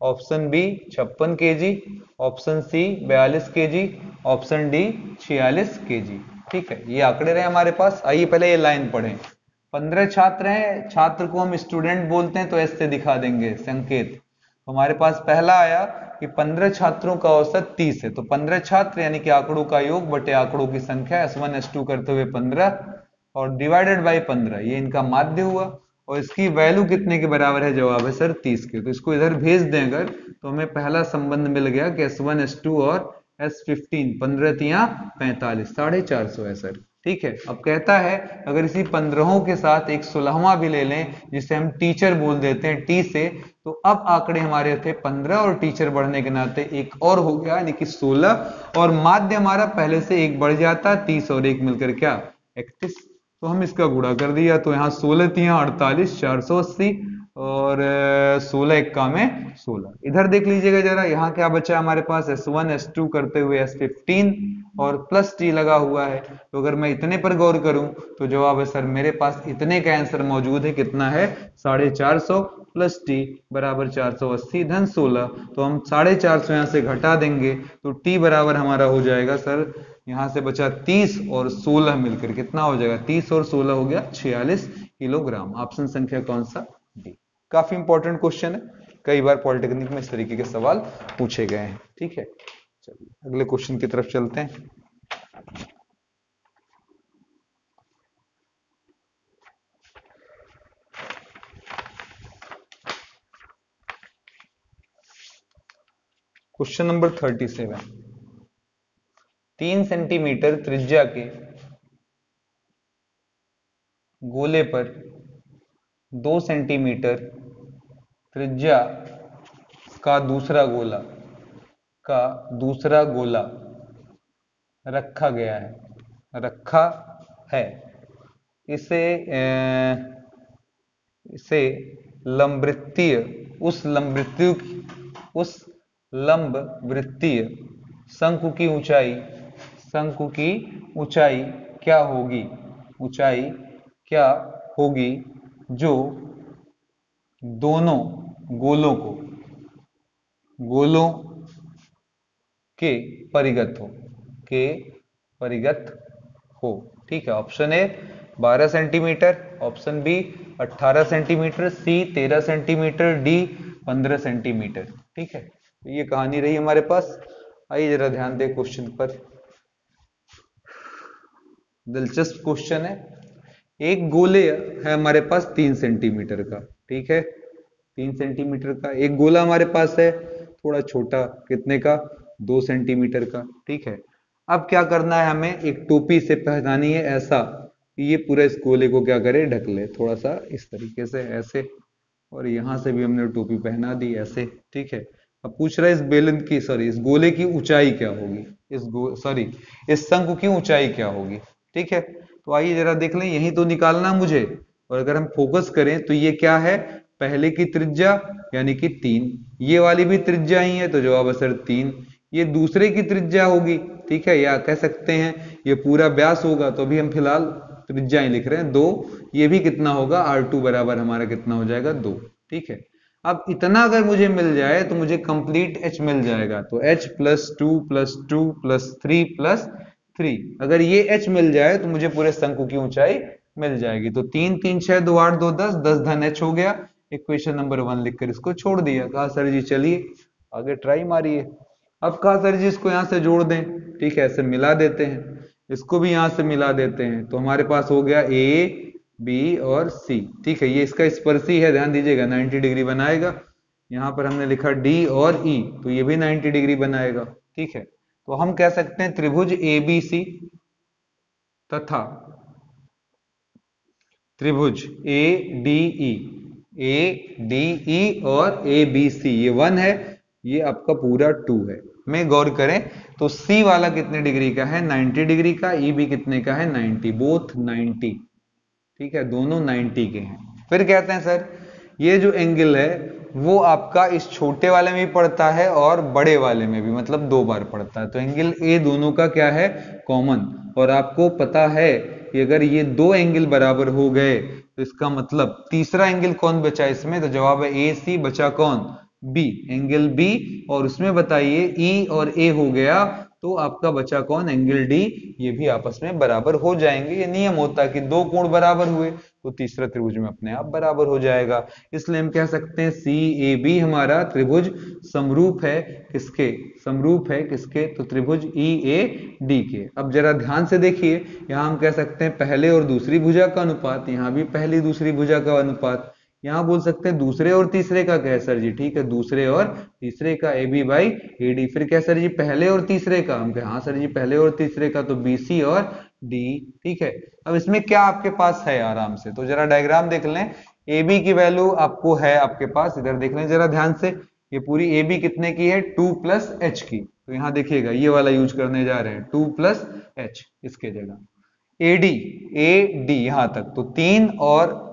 option B 56 kg, option C 42 kg, option D 46 kg। ठीक है, ये आंकड़े रहे हमारे पास। आइए पहले ये लाइन पढ़ें। 15 छात्र हैं, छात्र को हम स्टूडेंट बोलते हैं तो एस से दिखा देंगे संकेत। तो हमारे पास पहला आया कि 15 छात्रों का औसत 30 है, तो 15 छात्र यानी कि आंकड़ों का योग बटे आंकड़ों की संख्या, S1 S2 करते हुए 15 और डिवाइडेड बाई 15, ये इनका माध्य हुआ। और इसकी वैल्यू कितने के बराबर है, जवाब है सर 30 के। तो इसको इधर भेज दें अगर, तो हमें पहला संबंध मिल गया कि S1 S2 और S15, 15 तिया 45, 450 है सर। ठीक है, अब कहता है अगर इसी 15 के साथ एक 16वां भी ले लें जिसे हम टीचर बोल देते हैं टी से, तो अब आंकड़े हमारे थे 15 और टीचर बढ़ने के नाते एक और हो गया यानी कि 16, और माध्य हमारा पहले से एक बढ़ जाता, 30 और 1 मिलकर क्या 31। तो हम इसका गुणा कर दिया, तो यहाँ 16 तिया 48, 480 और 16 एक्का में 16। इधर देख लीजिएगा जरा, यहाँ क्या बचा हमारे पास, S1 S2 करते हुए S15 और प्लस टी लगा हुआ है। तो अगर मैं इतने पर गौर करूं तो जवाब है सर मेरे पास इतने का आंसर मौजूद है, कितना है 450 प्लस टी बराबर 480 धन 16। तो हम 450 यहां से घटा देंगे तो टी बराबर हमारा हो जाएगा सर, यहां से बचा 30 और 16 मिलकर कितना हो जाएगा, 30 और 16 हो गया 46 किलोग्राम। ऑप्शन संख्या कौन सा, डी। काफी इंपॉर्टेंट क्वेश्चन है, कई बार पॉलिटेक्निक में इस तरीके के सवाल पूछे गए हैं। ठीक है, चलिए अगले क्वेश्चन की तरफ चलते हैं। क्वेश्चन नंबर 37, 3 सेंटीमीटर त्रिज्या के गोले पर 2 सेंटीमीटर त्रिज्या का दूसरा गोला रखा है। इसे उस लंबवृत्तीय शंकु की ऊंचाई क्या होगी जो दोनों गोलों के परिगत हो। ठीक है, option A 12 centimetre, option B 18 centimetre, C 13 centimetre, D 15 centimetre. ठीक है, तो ये कहानी रही हमारे पास। आइए जरा ध्यान दें क्वेश्चन पर, दिलचस्प क्वेश्चन है। एक गोले है हमारे पास 3 सेंटीमीटर का। ठीक है, 3 सेंटीमीटर का एक गोला हमारे पास है, थोड़ा छोटा, कितने का, 2 सेंटीमीटर का। ठीक है, अब क्या करना है, हमें एक टोपी से पहनानी है ऐसा कि ये पूरा इस गोले को क्या करे, ढक ले, थोड़ा सा इस तरीके से ऐसे, और यहां से भी हमने टोपी पहना दी ऐसे। ठीक है, अब पूछ रहा है इस गोले की ऊंचाई क्या होगी, इस शंकु की ऊंचाई क्या होगी। ठीक है, तो आइए जरा देख लें, यही तो निकालना मुझे। और अगर हम फोकस करें तो ये क्या है, पहले की त्रिज्या यानी कि 3, ये वाली भी त्रिज्या ही है, तो जवाब है सर 3। ये दूसरे की त्रिज्या होगी। ठीक है, या कह सकते हैं ये पूरा व्यास होगा, तो अभी हम फिलहाल त्रिज्या ही लिख रहे हैं 2। ये भी कितना होगा, R2 बराबर हमारा कितना हो जाएगा, 2। ठीक है, अब इतना अगर मुझे मिल जाए तो मुझे कंप्लीट H मिल जाएगा, तो H +2 +2 +3 +3, अगर ये H मिल जाए तो मुझे पूरे शंकु की ऊंचाई मिल जाएगी। तो 3 3 6 2 8 2 10, 10 धन H हो गया। इक्वेशन नंबर 1 लिखकर इसको छोड़ दिया। कहा सर जी चलिए आगे ट्राई मारिए। अब कहा सर जी इसको यहां से जोड़ दें। ठीक है, ऐसे मिला देते हैं, इसको भी यहां से मिला देते हैं, तो हमारे पास हो गया A B और C। ठीक है, ये इसका स्पर्शी है, ध्यान दीजिएगा 90 डिग्री बनाएगा। यहां पर हमने लिखा D और E, तो ये भी 90 डिग्री बनाएगा। ठीक है, तो हम कह सकते हैं त्रिभुज ABC तथा त्रिभुज ADE और ABC, ये 1 है, ये आपका पूरा 2 है। में गौर करें तो C वाला कितने डिग्री का है, 90 डिग्री का, E भी कितने का है, 90, बोथ 90। ठीक है, दोनों 90 के हैं। फिर कहते हैं सर ये जो एंगल है वो आपका इस छोटे वाले में भी पड़ता है और बड़े वाले में भी, मतलब 2 बार पड़ता है, तो एंगल ए दोनों का क्या है, कॉमन। और आपको पता है कि अगर ये 2 एंगल बराबर हो गए तो इसका मतलब तीसरा एंगल कौन बचा इसमें, तो जवाब है ए सी, बचा कौन, बी, एंगल बी। और उसमें बताइए ई और ए हो गया, तो आपका बचा कौन, एंगल डी। ये भी आपस में बराबर हो जाएंगे। ये नियम होता है कि 2 कोण बराबर हुए तो तीसरा त्रिभुज में अपने आप बराबर हो जाएगा। इसलिए हम कह सकते हैं CAB हमारा त्रिभुज समरूप है किसके, तो त्रिभुज EAD के। अब जरा ध्यान से देखिए, यहां हम कह सकते हैं पहले और दूसरी भुजा का अनुपात, यहां भी पहली दूसरी भुजा का अनुपात, यहां बोल सकते हैं दूसरे और तीसरे का क्या है सर जी, ठीक है, दूसरे और तीसरे का AB/AD। फिर क्या सर जी, पहले और तीसरे का, हम कहे हाँ सर जी पहले और तीसरे का, तो BC और D। ठीक है, अब इसमें क्या आपके पास है आराम से, तो जरा डायग्राम देख लें। AB की वैल्यू आपको है आपके पास, इधर देख लें जरा ध्यान से, ये पूरी AB कितने की है, 2 + H की। तो यहां देखिएगा ये वाला यूज करने जा रहे हैं, 2 + H इसके जगह। AD यहां तक तो 3 और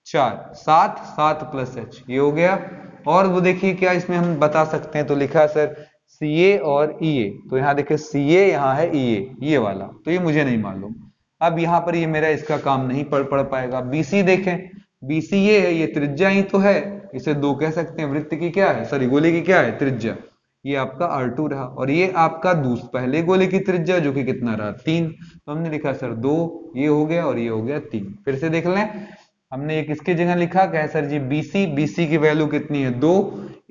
4, 7, 7 + H ये हो गया। और वो देखिए क्या इसमें हम बता सकते हैं, तो लिखा सर CA और EA, तो यहां देखिए CA, यहाँ है EA, ये वाला, तो ये मुझे नहीं मालूम। अब यहां पर ये मेरा इसका काम नहीं पड़ पाएगा। BC देखें, BC ये है, ये त्रिज्या ही तो है, इसे 2 कह सकते हैं, वृत्त की क्या है, सॉरी गोले की क्या है, त्रिज्या। ये आपका R2 रहा, और ये आपका पहले गोले की त्रिज्या जो कि कितना रहा, 3, तो हमने लिखा सर 2, ये हो गया और ये हो गया 3। फिर से देख लें, हमने ये किसकी जगह लिखा, क्या है सर जी, BC, BC की वैल्यू कितनी है 2,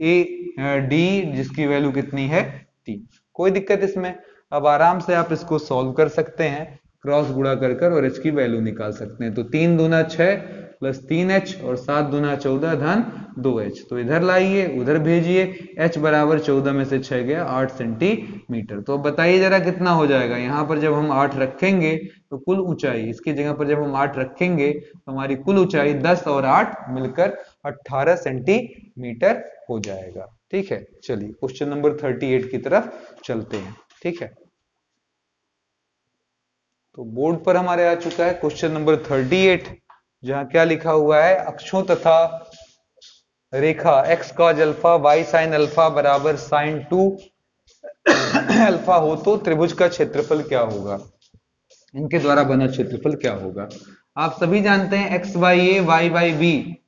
AD जिसकी वैल्यू कितनी है 3। कोई दिक्कत इसमें? अब आराम से आप इसको सॉल्व कर सकते हैं, क्रॉस गुणा कर कर और h की वैल्यू निकाल सकते हैं। तो 3 दूना 6 प्लस 3h और 7 दूना 14 धन 2h, तो इधर लाइए उधर भेजिए, h बराबर 14 में से 6 गया 8 सेंटीमीटर। तो अब बताइए जरा कितना हो जाएगा, यहाँ पर जब हम 8 रखेंगे तो कुल ऊंचाई, इसकी जगह पर जब हम 8 रखेंगे तो हमारी कुल ऊंचाई 10 और 8 मिलकर 18 सेंटीमीटर हो जाएगा। ठीक है, चलिए क्वेश्चन नंबर 38 की तरफ चलते हैं। ठीक है, तो बोर्ड पर हमारे आ चुका है क्वेश्चन नंबर 38, जहां क्या लिखा हुआ है, अक्षों तथा रेखा x cos alpha y sin alpha बराबर sin 2 अल्फा हो तो त्रिभुज का क्षेत्रफल क्या होगा, इनके द्वारा बना क्षेत्रफल क्या होगा। आप सभी जानते हैं x by A y by B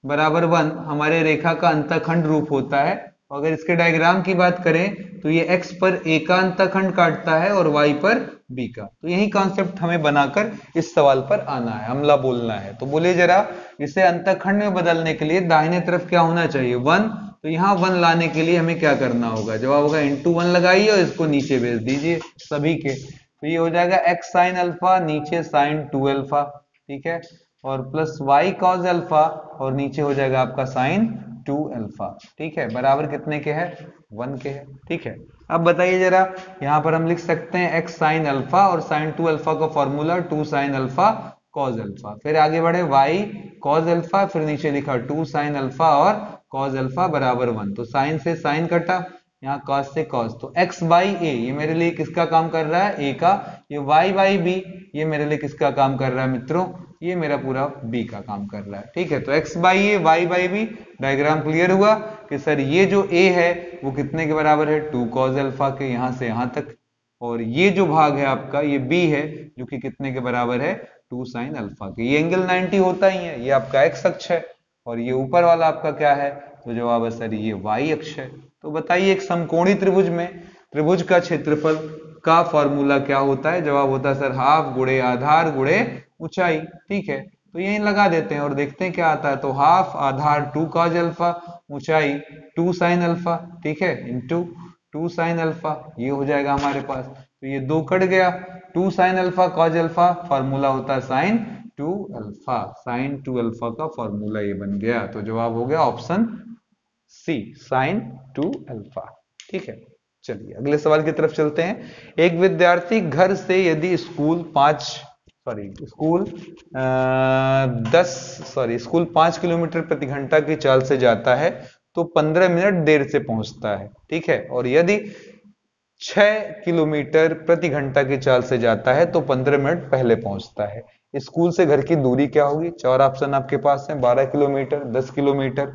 बराबर 1 हमारे रेखा का अंतःखंड रूप होता है। अगर इसके डायग्राम की बात करें तो ये x पर a का अंतःखंड काटता है और y पर b का। तो यही कॉन्सेप्ट हमें बनाकर इस सवाल पर आना है, हमला बोलना है। तो बोलिए जरा, इसे अंतःखंड में बदलने के लिए दाहिने तरफ क्या होना चाहिए, 1। तो यहाँ 1 लाने के लिए हमें क्या करना होगा, जवाब होगा इंटू 1 लगाइए और इसको नीचे भेज दीजिए सभी के। तो ये हो जाएगा x साइन अल्फा नीचे साइन 2 अल्फा, ठीक है, और प्लस y कॉस अल्फा और नीचे हो जाएगा आपका साइन 2 अल्फा। ठीक है, बराबर कितने के है, 1 के है। ठीक है, अब बताइए जरा, यहां पर हम लिख सकते हैं x साइन अल्फा और साइन 2 अल्फा का formula 2 sine alpha cos alpha. फिर आगे बढ़े y कॉस अल्फा, फिर नीचे लिखा 2 साइन अल्फा और कॉस अल्फा बराबर 1। तो साइन से साइन कटा, यहाँ cos से cos, तो x बाई ए ये मेरे लिए किसका काम कर रहा है, a का। ये y बाई b ये मेरे लिए किसका काम कर रहा है मित्रों, ये मेरा पूरा b का काम कर रहा है। ठीक है, तो x by A y by b, diagram clear हुआ कि सर ये जो a है वो कितने के बराबर है, 2 cos अल्फा के, यहां से यहां तक। और ये जो भाग है आपका ये b है जो कि कितने के बराबर है, 2 साइन अल्फा के। ये एंगल 90 होता ही है, ये आपका x अक्ष है और ये ऊपर वाला आपका क्या है, तो जवाब है सर ये y अक्ष है। तो बताइए एक समकोणी त्रिभुज में त्रिभुज का क्षेत्रफल का फॉर्मूला क्या होता है, जवाब होता है सर हाफ गुणे आधार गुणे ऊंचाई। ठीक है, तो यही लगा देते हैं और देखते हैं क्या आता है। तो हाफ आधार 2 cos अल्फा, ऊंचाई 2 साइन अल्फा, ठीक है, इंटू 2 साइन अल्फा, ये हो जाएगा हमारे पास। तो ये 2 कट गया, 2 sine alpha cos alpha, formula होता है साइन 2 अल्फा, साइन 2 अल्फा का फॉर्मूला ये बन गया। तो जवाब हो गया ऑप्शन सी, साइन 2 अल्फा। ठीक है, चलिए अगले सवाल की तरफ चलते हैं। एक विद्यार्थी घर से यदि स्कूल 5 किलोमीटर प्रति घंटा की चाल से जाता है तो 15 मिनट देर से पहुंचता है। ठीक है, और यदि 6 किलोमीटर प्रति घंटा की चाल से जाता है तो 15 मिनट पहले पहुंचता है। स्कूल से घर की दूरी क्या होगी, 4 ऑप्शन आपके पास है, 12 किलोमीटर, 10 किलोमीटर,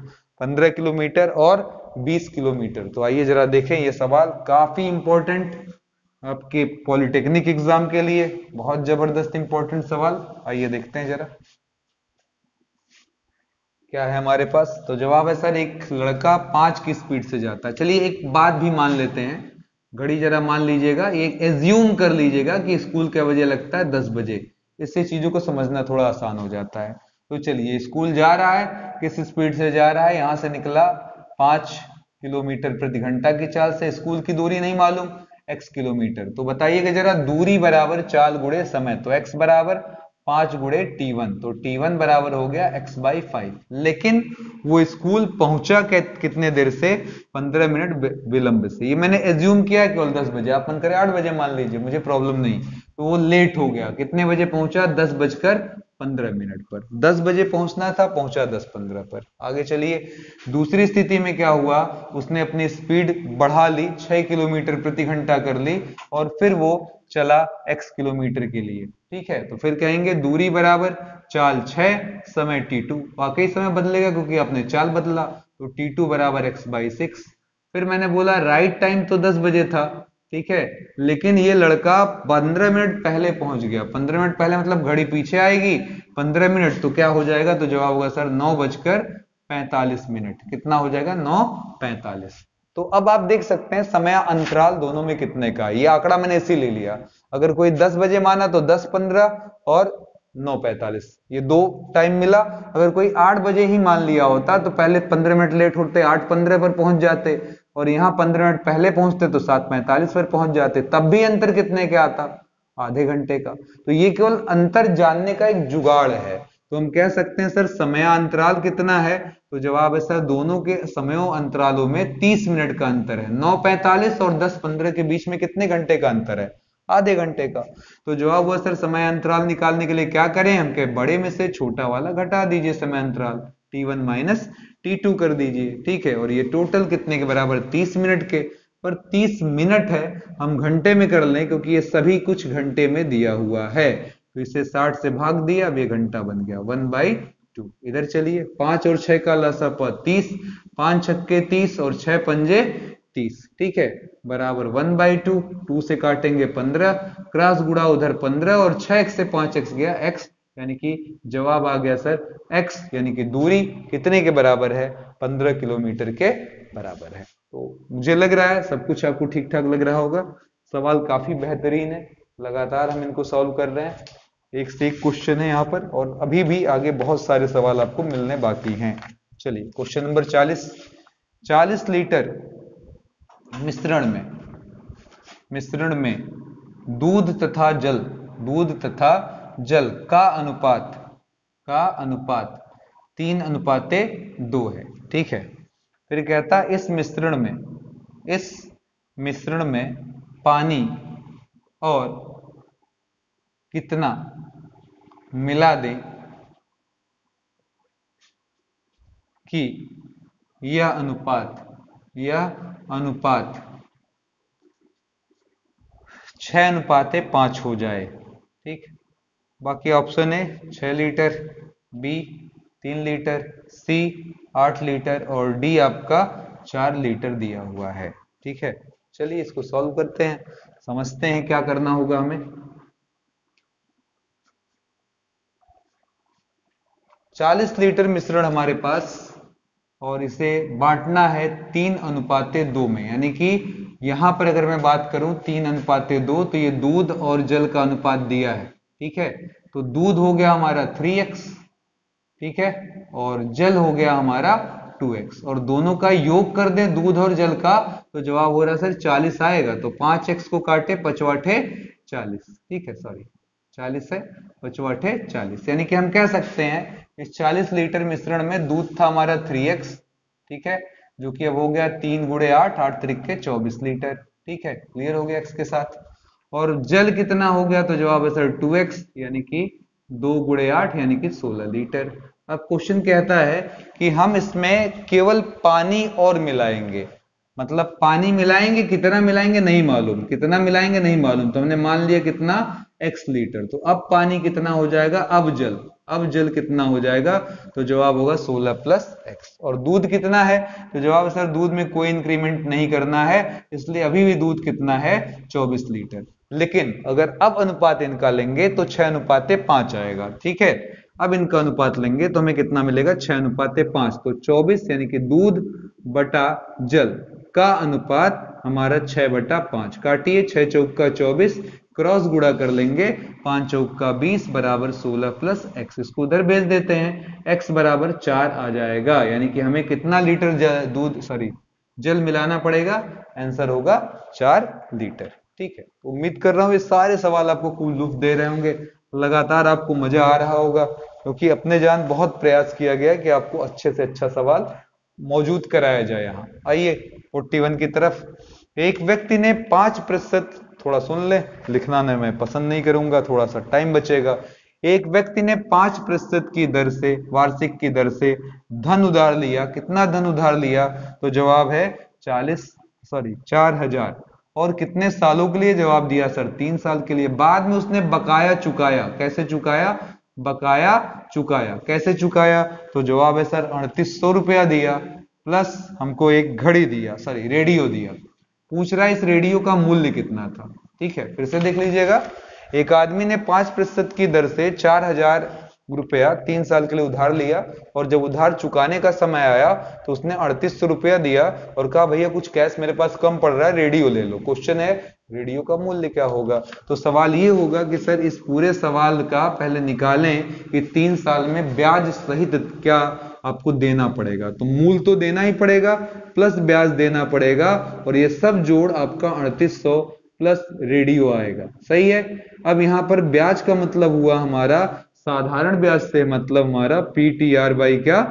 15 किलोमीटर और 20 किलोमीटर। तो आइए जरा देखें, ये सवाल काफी इंपॉर्टेंट आपके पॉलिटेक्निक एग्जाम के लिए, बहुत जबरदस्त इंपॉर्टेंट सवाल। आइए देखते हैं जरा क्या है हमारे पास। तो जवाब है सर एक लड़का 5 की स्पीड से जाता है। चलिए एक बात भी मान लेते हैं, घड़ी जरा मान लीजिएगा, एक एज्यूम कर लीजिएगा कि स्कूल क्या बजे लगता है, 10 बजे। इससे चीजों को समझना थोड़ा आसान हो जाता है। तो चलिए स्कूल जा रहा है, किस स्पीड से जा रहा है, यहां से निकला 5 किलोमीटर प्रति घंटा की चाल से, स्कूल की दूरी नहीं मालूम, x किलोमीटर। तो बताइएगा जरा, दूरी बराबर चाल गुणे समय, तो x बराबर 5 गुणे t1, तो t1 बराबर हो गया x बाई 5। लेकिन वो स्कूल पहुंचा कितने देर से, 15 मिनट विलंब से। ये मैंने एज्यूम किया केवल 10 बजे, आप मन करे 8 बजे मान लीजिए, मुझे प्रॉब्लम नहीं। तो वो लेट हो गया, कितने बजे पहुंचा, 10:15 पर। 10 बजे पहुंचना था, पहुंचा 10:15 पर। आगे चलिए, दूसरी स्थिति में क्या हुआ, उसने अपनी स्पीड बढ़ा ली, 6 किलोमीटर प्रति घंटा कर ली और फिर वो चला x किलोमीटर के लिए। ठीक है, तो फिर कहेंगे दूरी बराबर चाल 6, समय t2। वाकई समय बदलेगा क्योंकि आपने चाल बदला, तो t2 बराबर x बाई 6। फिर मैंने बोला राइट टाइम तो 10 बजे था, ठीक है, लेकिन ये लड़का 15 मिनट पहले पहुंच गया। 15 मिनट पहले मतलब घड़ी पीछे आएगी, 15 मिनट तो क्या हो जाएगा, तो जवाब होगा सर 9:45। कितना हो जाएगा, 9:45। तो अब आप देख सकते हैं समय अंतराल दोनों में कितने का, ये आंकड़ा मैंने इसी ले लिया। अगर कोई 10 बजे माना तो 10:15 और 9:45, ये 2 टाइम मिला। अगर कोई 8 बजे ही मान लिया होता तो पहले 15 मिनट लेट होते, 8:15 पर पहुंच जाते, और यहाँ 15 मिनट पहले पहुंचते तो 7:45 पर पहुंच जाते, तब भी अंतर कितने का आता? आधे घंटे का। तो ये केवल अंतर जानने का एक जुगाड़ है। तो हम कह सकते हैं सर समयांतराल कितना है? तो जवाब है सर दोनों के समयों अंतरालों में 30 मिनट का अंतर है। 9:45 और 10:15 के बीच में कितने घंटे का अंतर है? आधे घंटे का। तो जवाब हुआ सर समय अंतराल निकालने के लिए क्या करें हम? के बड़े में से छोटा वाला घटा दीजिए समय अंतराल, t1 माइनस t2 कर दीजिए, ठीक है। और ये टोटल कितने के बराबर? 30 मिनट के। पर 30 मिनट है, हम घंटे में कर लें क्योंकि ये सभी कुछ घंटे में दिया हुआ है। तो इसे 60 से भाग दिया, अब ये घंटा बन गया 1/2। इधर चलिए, 5 और 6 का लसापा 30, 5 छक्के 30 और 6 पंजे 30, ठीक है, बराबर 1/2। 2 से काटेंगे 15, क्रॉस गुणा उधर 15 और 6x से 5x गया x, यानी कि जवाब आ गया सर x, यानी कि दूरी कितने के बराबर है? 15 किलोमीटर के बराबर है। तो मुझे लग रहा है सब कुछ आपको ठीक ठाक लग रहा होगा। सवाल काफी बेहतरीन है, लगातार हम इनको सॉल्व कर रहे हैं, एक से एक क्वेश्चन है यहाँ पर, और अभी भी आगे बहुत सारे सवाल आपको मिलने बाकी हैं। चलिए क्वेश्चन नंबर 40। 40 लीटर मिश्रण में दूध तथा जल का अनुपात 3:2 है, ठीक है। फिर कहता इस मिश्रण में पानी और कितना मिला दें कि यह अनुपात 6:5 हो जाए, ठीक। बाकी ऑप्शन है 6 लीटर, बी 3 लीटर, सी 8 लीटर और डी आपका 4 लीटर दिया हुआ है, ठीक है। चलिए इसको सॉल्व करते हैं, समझते हैं क्या करना होगा हमें। 40 लीटर मिश्रण हमारे पास, और इसे बांटना है 3:2 में, यानी कि यहां पर अगर मैं बात करूं 3:2, तो ये दूध और जल का अनुपात दिया है, ठीक है। तो दूध हो गया हमारा 3x, ठीक है, और जल हो गया हमारा 2x, और दोनों का योग कर दें दूध और जल का, तो जवाब हो रहा है सर 40 आएगा। तो 5x को काटे 5×8 40, ठीक है, सॉरी 40 है 5×8 40, यानी कि हम कह सकते हैं इस 40 लीटर मिश्रण में दूध था हमारा 3x, ठीक है, जो कि अब हो गया 3 × 8, 8 त्रिक 24 लीटर, ठीक है, क्लियर हो गया x के साथ। और जल कितना हो गया? तो जवाब है सर 2x, यानी कि 2 × 8 यानी कि 16 लीटर। अब क्वेश्चन कहता है कि हम इसमें केवल पानी और मिलाएंगे, मतलब पानी मिलाएंगे, कितना मिलाएंगे नहीं मालूम, कितना मिलाएंगे नहीं मालूम, तो हमने मान लिया कितना x लीटर। तो अब पानी कितना हो जाएगा? अब जल कितना हो जाएगा? तो जवाब होगा 16 + x। और दूध कितना है? तो जवाब सर दूध में कोई इंक्रीमेंट नहीं करना है, इसलिए अभी भी दूध कितना है? 24 लीटर। लेकिन अगर अब अनुपात इनका लेंगे तो 6:5 आएगा, ठीक है। अब इनका अनुपात लेंगे तो हमें कितना मिलेगा? 6:5, तो 24, यानी कि दूध बटा जल का अनुपात हमारा 6/5। काटिए, 6 चौका 24, क्रॉस गुणा कर लेंगे, 5 चौका 20 बराबर 16 + x। इसको उधर भेज देते हैं, x बराबर 4 आ जाएगा, यानी कि हमें कितना लीटर जल मिलाना पड़ेगा? आंसर होगा 4 लीटर, ठीक है। उम्मीद कर रहा हूं ये सारे सवाल आपको खूब लुत्फ दे रहे होंगे, लगातार आपको मजा आ रहा होगा, क्योंकि अपने जान बहुत प्रयास किया गया कि आपको अच्छे से अच्छा सवाल मौजूद कराया जाए। यहाँ आइए 41 की तरफ। एक व्यक्ति ने 5%, थोड़ा सुन ले, लिखना नहीं मैं पसंद नहीं करूंगा, थोड़ा सा टाइम बचेगा। एक व्यक्ति ने 5% की दर से, वार्षिक की दर से धन उधार लिया। कितना धन उधार लिया? तो जवाब है 4,000। और कितने सालों के लिए? जवाब दिया सर 3 साल के लिए। बाद में उसने बकाया चुकाया। कैसे चुकाया? बकाया चुकाया। कैसे चुकाया? तो जवाब है सर 3800 रुपया दिया, प्लस हमको एक घड़ी दिया, सॉरी रेडियो दिया। पूछ रहा है इस रेडियो का मूल्य कितना था, ठीक है। फिर से देख लीजिएगा, एक आदमी ने 5% की दर से 4,000 रुपया 3 साल के लिए उधार लिया, और जब उधार चुकाने का समय आया तो उसने 3800 रुपया दिया और कहा भैया कुछ कैश मेरे पास कम पड़ रहा है, रेडियो ले लो। क्वेश्चन है रेडियो का मूल्य क्या होगा। तो सवाल ये होगा कि सर इस पूरे सवाल का पहले निकालें कि 3 साल में ब्याज सहित क्या आपको देना पड़ेगा। तो मूल तो देना ही पड़ेगा प्लस ब्याज देना पड़ेगा और ये सब जोड़ आपका 3800 प्लस रेडियो आएगा। सही है। अब यहां पर ब्याज का मतलब हुआ हमारा साधारण ब्याज से मतलब हमारा PTR बाई क्या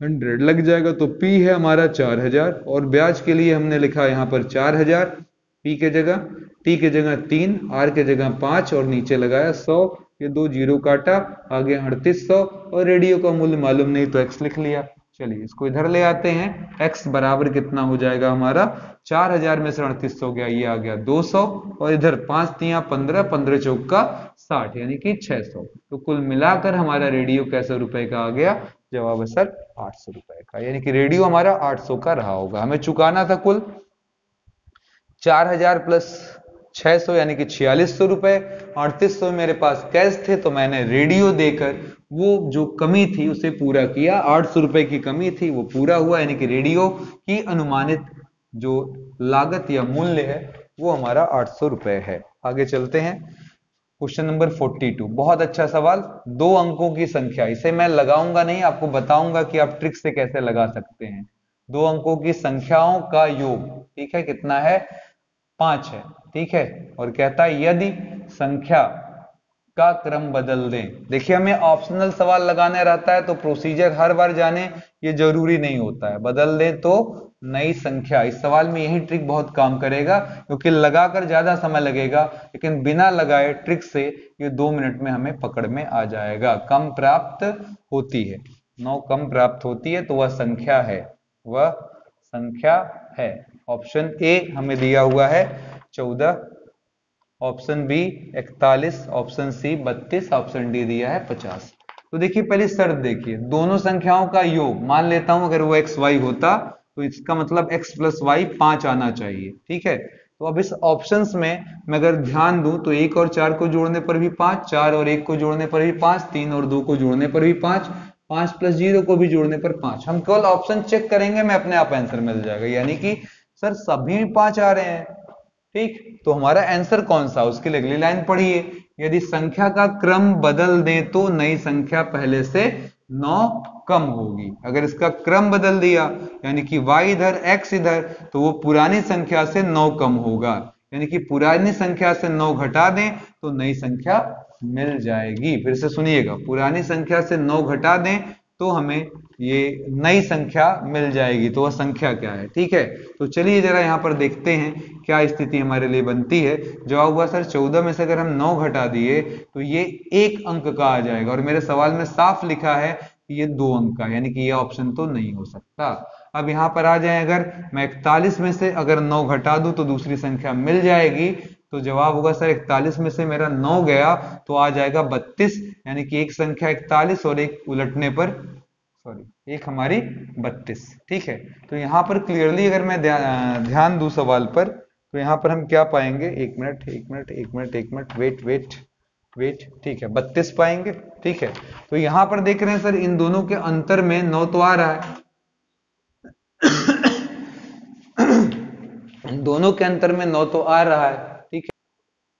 100 लग जाएगा। तो P है हमारा 4000 और ब्याज के लिए हमने लिखा यहां पर 4000 P के जगह, T के जगह 3, R के जगह 5 और नीचे लगाया 100। ये 2 जीरो काटा, आगे 3800 और रेडियो का मूल्य मालूम नहीं तो x लिख लिया। चलिए इसको इधर ले आते हैं। x बराबर कितना हो जाएगा हमारा 4000 में से 3800 गया, ये आ गया 200 और इधर 5 तिया 15, 15 चौका 60 यानी कि 600। तो कुल मिलाकर हमारा रेडियो कैसे रुपए का आ गया। जवाब है सर 800 रुपए का, यानी कि रेडियो हमारा 800 का रहा होगा। हमें चुकाना था कुल 4000 प्लस 600 यानी कि 4600 रुपए। 3800 मेरे पास कैश थे तो मैंने रेडियो देकर वो जो कमी थी उसे पूरा किया। 800 रुपए की कमी थी वो पूरा हुआ, यानी कि रेडियो की अनुमानित जो लागत या मूल्य है वो हमारा 800 रुपए है। आगे चलते हैं। क्वेश्चन नंबर 42, बहुत अच्छा सवाल। 2 अंकों की संख्या, इसे मैं लगाऊंगा नहीं, आपको बताऊंगा कि आप ट्रिक से कैसे लगा सकते हैं। 2 अंकों की संख्याओं का योग, ठीक है, कितना है 5 है, ठीक है। और कहता है यदि संख्या का क्रम बदल दें। देखिए हमें ऑप्शनल सवाल लगाने रहता है तो प्रोसीजर हर बार जाने ये जरूरी नहीं होता है। बदल दें तो नई संख्या, इस सवाल में यही ट्रिक बहुत काम करेगा क्योंकि लगाकर ज्यादा समय लगेगा, लेकिन बिना लगाए ट्रिक से ये 2 मिनट में हमें पकड़ में आ जाएगा। कम प्राप्त होती है, 9 कम प्राप्त होती है तो वह संख्या है, वह संख्या है। ऑप्शन ए हमें दिया हुआ है 14, option B 41, option C 32, option D दिया है 50। तो देखिए पहले शर्त देखिए, दोनों संख्याओं का योग मान लेता हूं अगर वो एक्स वाई होता तो इसका मतलब x प्लस वाई 5 आना चाहिए, ठीक है। तो अब इस ऑप्शंस में मैं अगर ध्यान दूं तो 1 और 4 को जोड़ने पर भी 5, 4 और 1 को जोड़ने पर भी 5, 3 और 2 को जोड़ने पर भी 5, 5 प्लस 0 को भी जोड़ने पर 5। हम केवल ऑप्शन चेक करेंगे, मैं अपने आप आंसर मिल जाएगा, यानी कि सर सभी 5 आ रहे हैं, ठीक। तो हमारा आंसर कौन सा, उसके लिए अगली लाइन पढ़िए। यदि संख्या का क्रम बदल दें तो नई संख्या पहले से 9 कम होगी। अगर इसका क्रम बदल दिया यानी कि y इधर x इधर तो वो पुरानी संख्या से 9 कम होगा, यानी कि पुरानी संख्या से 9 घटा दें तो नई संख्या मिल जाएगी। फिर से सुनिएगा, पुरानी संख्या से 9 घटा दें तो हमें ये नई संख्या मिल जाएगी। तो वह संख्या क्या है, ठीक है। तो चलिए जरा यहां पर देखते हैं क्या स्थिति हमारे लिए बनती है। जवाब हुआ सर 14 में से अगर हम 9 घटा दिए तो ये 1 अंक का आ जाएगा और मेरे सवाल में साफ लिखा है कि ये 2 अंक का, यानी कि ये ऑप्शन तो नहीं हो सकता। अब यहां पर आ जाए, अगर मैं 41 में से अगर 9 घटा दूं तो दूसरी संख्या मिल जाएगी। तो जवाब होगा सर 41 में से मेरा 9 गया तो आ जाएगा 32, यानी कि एक संख्या 41 और एक उलटने पर एक हमारी 32, ठीक है। तो यहां पर क्लियरली अगर मैं ध्यान दूं सवाल पर तो यहां पर हम क्या पाएंगे, एक मिनट, वेट, ठीक है 32 पाएंगे, ठीक है। तो यहां पर देख रहे हैं सर इन दोनों के अंतर में 9 तो आ रहा है इन दोनों के अंतर में 9 तो आ रहा है, ठीक है।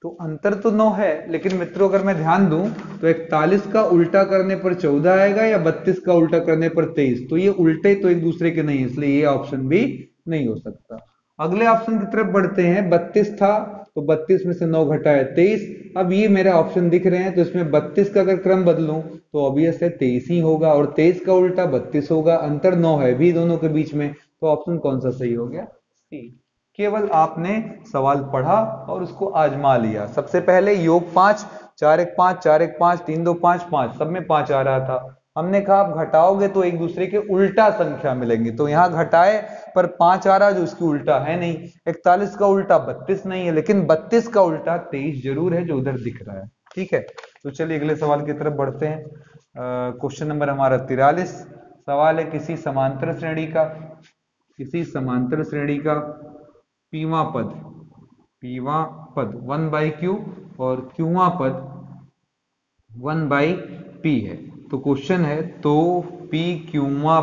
तो अंतर तो 9 है, लेकिन मित्रों अगर मैं ध्यान दूं तो 41 का उल्टा करने पर 14 आएगा या 32 का उल्टा करने पर 23। तो ये उल्टे तो एक दूसरे के नहीं, इसलिए ये ऑप्शन भी नहीं हो सकता। अगले ऑप्शन की तरफ बढ़ते हैं। 32 था तो 32 में से 9 घटाया 23। अब ये मेरे ऑप्शन दिख रहे हैं तो इसमें 32 का अगर क्रम बदलूं तो ऑब्वियस है 23 ही होगा और 23 का उल्टा 32 होगा। अंतर 9 है भी दोनों के बीच में, तो ऑप्शन कौन सा सही हो गया, सी। केवल आपने सवाल पढ़ा और उसको आजमा लिया। सबसे पहले योग 5, 4 1 5, 4 1 5, 3 2 5 5, सब में 5 आ रहा था। हमने कहा आप घटाओगे तो एक दूसरे के उल्टा संख्या मिलेंगी, तो यहां घटाए पर 5 आ रहा जो उसकी उल्टा है नहीं। 41 का उल्टा 32 नहीं है, लेकिन 32 का उल्टा 23 जरूर है जो उधर दिख रहा है, ठीक है। तो चलिए अगले सवाल की तरफ बढ़ते हैं। क्वेश्चन नंबर हमारा 43 सवाल है किसी समांतर श्रेणी का पीवा पद 1 बाई क्यू और क्यूवा पद 1 बाई पी है। तो क्वेश्चन है तो पी क्यूवा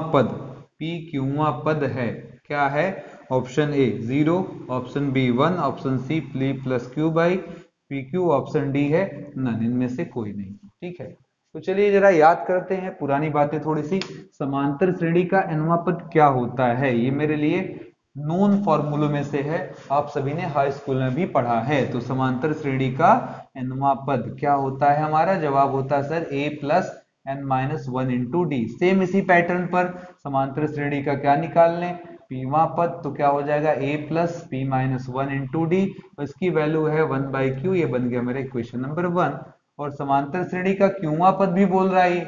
पद है क्या है option A 0, option B 1, option C P plus Q by P Q, option D है नन, इनमें से कोई नहीं। ठीक है, तो चलिए जरा याद करते हैं पुरानी बातें थोड़ी सी। समांतर श्रेणी का nवां पद क्या होता है, ये मेरे लिए नोन फॉर्मूलों में से है, आप सभी ने हाई स्कूल में भी पढ़ा है। तो समांतर श्रेणी का nवां पद क्या होता है, हमारा जवाब होता है sir a plus n minus one into D. Same इसी पैटर्न पर समांतर श्रेणी का क्या निकाल लें, पीवां पद, तो क्या हो जाएगा a plus P minus one into D, इसकी वैल्यू है 1/q, ये बन गया मेरा इक्वेशन नंबर 1। और समांतर श्रेणी का क्यूवां पद भी बोल रहा है,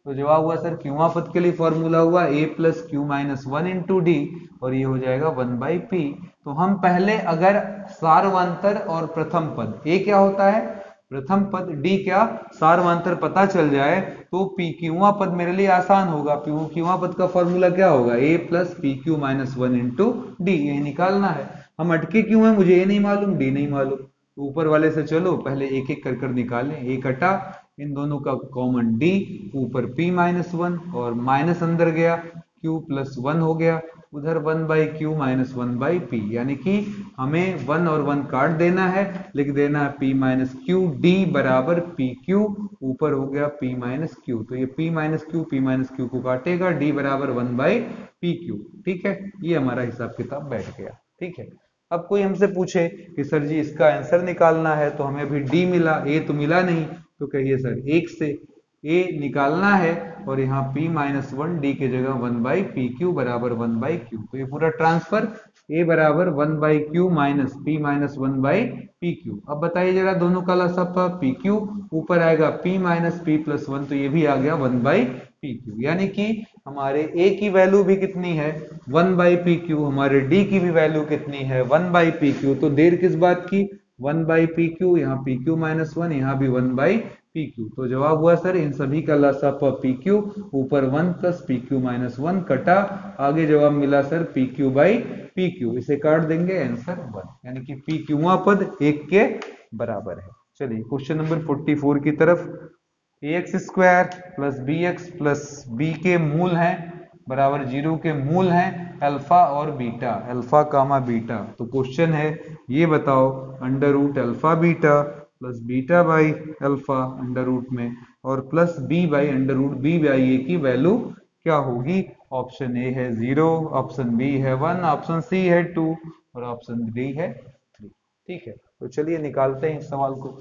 तो जवाब हुआ सर क्यूवां पद के लिए फॉर्मूला हुआ a plus Q minus one into D, और ये हो जाएगा 1/p। तो हम पहले अगर सार्वंतर और प्रथम पद, a क्या होता है प्रथम पद, डी क्या सार्वंतर पता चल जाए, तो पी क्यूवां पद मेरे लिए आसान होगा। क्यूवां पद का फॉर्मूला क्या होगा, a plus P Q minus one into D, यही निकालना है। हम अटके क्यों हैं, मुझे ये नहीं मालूम, डी नहीं मालूम, तो ऊपर वाले से चलो पहले एक एक कर कर निकालें। एक कटा, इन दोनों का कॉमन डी, ऊपर p माइनस वन और माइनस अंदर गया, q प्लस वन हो गया, उधर 1/q माइनस 1/p, यानी कि हमें 1 और 1 काट देना है, लिख देना है p माइनस क्यू डी बराबर pq, ऊपर हो गया p माइनस क्यू, तो ये p माइनस क्यू को काटेगा, d बराबर 1/pq। ठीक है, ये हमारा हिसाब किताब बैठ गया। ठीक है, अब कोई हमसे पूछे कि सर जी इसका आंसर निकालना है, तो हमें अभी डी मिला, ए तो मिला नहीं, तो कहिए सर एक से ए निकालना है, और यहाँ p माइनस वन डी के जगह 1/pq बराबर 1/q, तो ये पूरा ट्रांसफर a बराबर 1/q minus p minus 1/pq। अब बताइए जरा दोनों का लसापा pq, ऊपर आएगा p minus p plus one, तो ये भी आ गया 1/pq, यानी कि हमारे a की वैल्यू भी कितनी है 1/pq, हमारे d की भी वैल्यू कितनी है 1/pq, तो देर किस बात की 1/pq, यहाँ pq माइनस वन, यहाँ भी 1/pq, तो जवाब हुआ सर इन सभी का लसापा pq, ऊपर 1 प्लस pq माइनस वन कटा, आगे जवाब मिला सर pq/pq, इसे काट देंगे आंसर 1, यानी कि pqवां पद 1 के बराबर है। चलिए क्वेश्चन नंबर 44 की तरफ, ax square plus bx plus b के मूल हैं बराबर 0 के मूल हैं अल्फा और बीटा, अल्फा कामा बीटा। तो क्वेश्चन है ये बताओ under root alpha beta plus beta by alpha under root में और plus B by under root B by A की वैल्यू क्या होगी। ऑप्शन ए है 0, ऑप्शन बी है 1, ऑप्शन सी है 2 और ऑप्शन डी है 3। ठीक है, तो चलिए निकालते हैं इस सवाल को।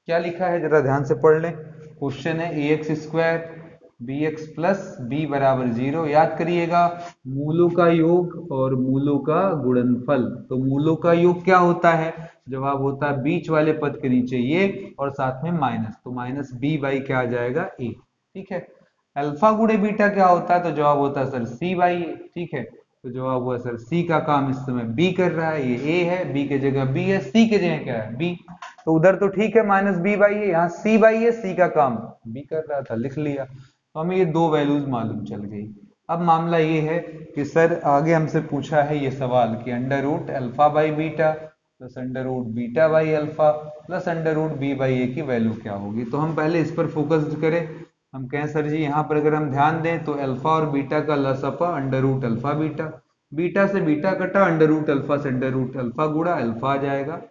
क्या लिखा है जरा ध्यान से पढ़ लें। क्वेश्चन है A X square B X plus B बराबर 0। याद करिएगा मूलों का योग और मूलों का गुणनफल। तो मूलों का योग क्या होता है, जवाब होता है बीच वाले पद के नीचे ये और साथ में माइनस, तो माइनस बी बाई क्या आ जाएगा ए। ठीक है, अल्फा गुणे बीटा क्या होता है, तो जवाब होता है सर सी बाई ए। ठीक है, तो जवाब हुआ सर सी का काम इस समय बी कर रहा है, ये ए है, बी के जगह बी है, सी के जगह क्या है बी, तो उधर तो ठीक है माइनस बी बाई ए, यहाँ सी बाई ए, सी का काम बी कर रहा था, लिख लिया। तो हमें ये दो वैल्यूज मालूम चल गई। अब मामला ये है कि सर आगे हमसे पूछा है ये सवाल कि under root alpha by beta plus under root beta by alpha plus under root B by A की वैल्यू क्या होगी। तो हम पहले इस पर फोकस करें। हम कहें सर जी यहाँ पर अगर हम ध्यान दें तो अल्फा और बीटा का लसपा under root alpha beta, beta से बीटा कटा, अंडर रूट अल्फा से अंडर रूट अल्फा गुड़ा अल्फा आ जाएगा।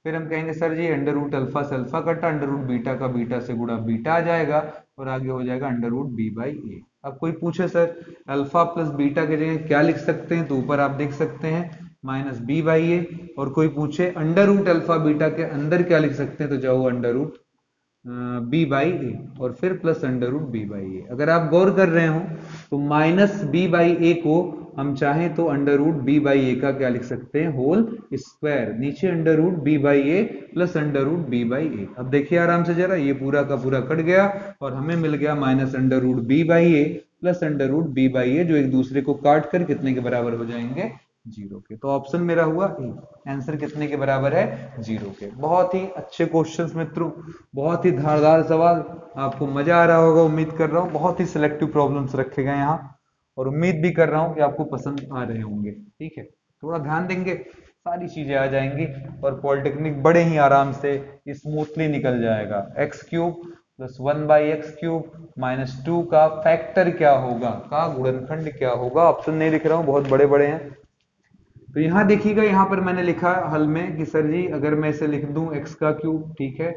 फिर हम कहेंगे sir ji under root alpha से अल्फा कटा, अंडर रूट बीटा का बीटा से गुड़ा बीटा आ जाएगा और आगे हो जाएगा under root B by a. अब कोई पूछे सर अल्फा प्लस बीटा के जगह क्या लिख सकते हैं, तो ऊपर आप देख सकते हैं माइनस बी बाई ए। और कोई पूछे अंडर रूट अल्फा बीटा के अंदर क्या लिख सकते हैं, तो जाओ under root B by a और फिर plus under root B by a. अगर आप गौर कर रहे हो तो माइनस बी बाई ए को हम चाहें तो under root B by a का क्या लिख सकते हैं होल स्क्वायर, नीचे under root B by a plus under root B by a. अब देखिए आराम से जरा, ये पूरा का पूरा कट गया और हमें मिल गया minus under root B by a plus under root B by a, जो एक दूसरे को काट कर कितने के बराबर हो जाएंगे 0 के। तो ऑप्शन मेरा हुआ ए, आंसर कितने के बराबर है 0 के। बहुत ही अच्छे क्वेश्चंस मित्रों, बहुत ही धारदार सवाल, आपको मजा आ रहा होगा उम्मीद कर रहा हूँ। बहुत ही सिलेक्टिव प्रॉब्लम्स रखे गए यहाँ और उम्मीद भी कर रहा हूँ कि आपको पसंद आ रहे होंगे। ठीक है, थोड़ा ध्यान देंगे सारी चीजें आ जाएंगी और पॉलिटेक्निक बड़े ही आराम से स्मूथली निकल जाएगा। X cube plus 1/x³ minus 2 का फैक्टर क्या होगा, का गुणनखंड क्या होगा। ऑप्शन नहीं लिख रहा हूं, बहुत बड़े बड़े हैं। तो यहां देखिएगा, यहां पर मैंने लिखा हल में कि सर जी अगर मैं इसे लिख दूं x³, ठीक है,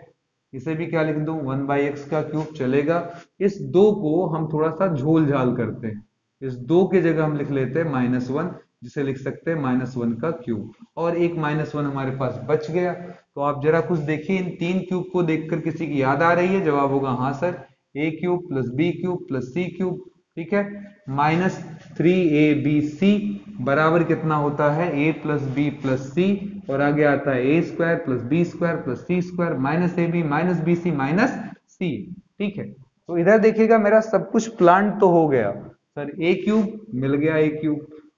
इसे भी क्या लिख दूं 1/x³ चलेगा। इस 2 को हम थोड़ा सा झोल झाल करते हैं, इस 2 की जगह हम लिख लेते हैं -1, जिसे लिख सकते हैं -1/3, और एक -1 हमारे पास बच गया। तो आप जरा कुछ देखिए, इन 3 क्यूब को देखकर किसी की याद आ रही है? जवाब होगा हाँ सर, a³ + b³ + c³, ठीक है, -3abc बराबर कितना होता है, a + b + c, और आगे आता है a² + b² + c² -ab -bc -c, ठीक है। तो इधर देखिएगा मेरा सब कुछ प्लान तो हो गया सर, a³ मिल गया a³,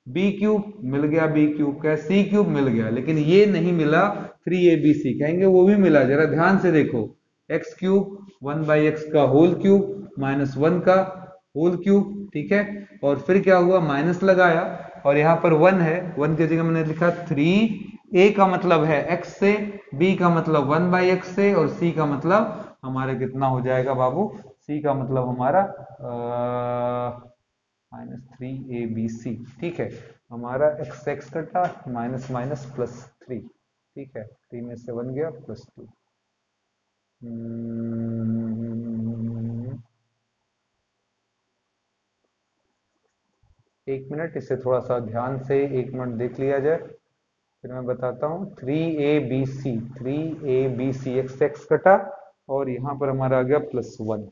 b³ मिल गया b³, क्या c³ मिल गया, लेकिन ये नहीं मिला 3abc, कहेंगे वो भी मिला, जरा ध्यान से देखो, x³ 1/x का होल क्यूब -1 का होल क्यूब, ठीक है, और फिर क्या हुआ, माइनस लगाया, और यहाँ पर 1 है, 1 की जगह मैंने लिखा 3, a का मतलब है x से, b का मतलब 1/x से, और c का मतलब हमारा कितना हो जाएगा बाबू, c का मतलब हमारा -3abc, ठीक है, हमारा x कटा माइनस माइनस +3, ठीक है, 3 में से 1 गया +2। एक मिनट, इसे थोड़ा सा ध्यान से 1 मिनट देख लिया जाए, फिर मैं बताता हूँ। 3abc x कटा, और यहाँ पर हमारा आ गया +1,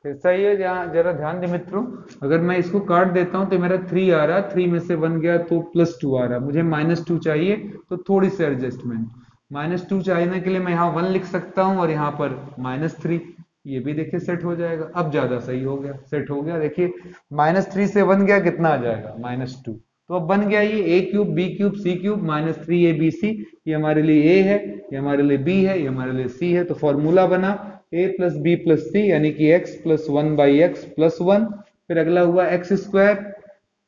फिर सही है, जरा ध्यान दे मित्रों, अगर मैं इसको काट देता हूं तो मेरा 3 आ रहा, 3 में से 1 गया तो +2 आ रहा, मुझे -2 चाहिए, तो थोड़ी सी एडजस्टमेंट, -2 चाहिए के लिए मैं यहाँ 1 लिख सकता हूँ, और यहाँ पर -3, ये भी देखिए सेट हो जाएगा, अब ज्यादा सही हो गया, सेट हो गया, देखिए -3 से 1 गया, कितना आ जाएगा -2, तो अब बन गया ये a³ b³ c³ -3abc, ये हमारे लिए a है, ये हमारे लिए b है, ये हमारे लिए c है, तो फॉर्मूला बना a + b + c, यानी कि x + 1/x + 1, फिर अगला हुआ x²,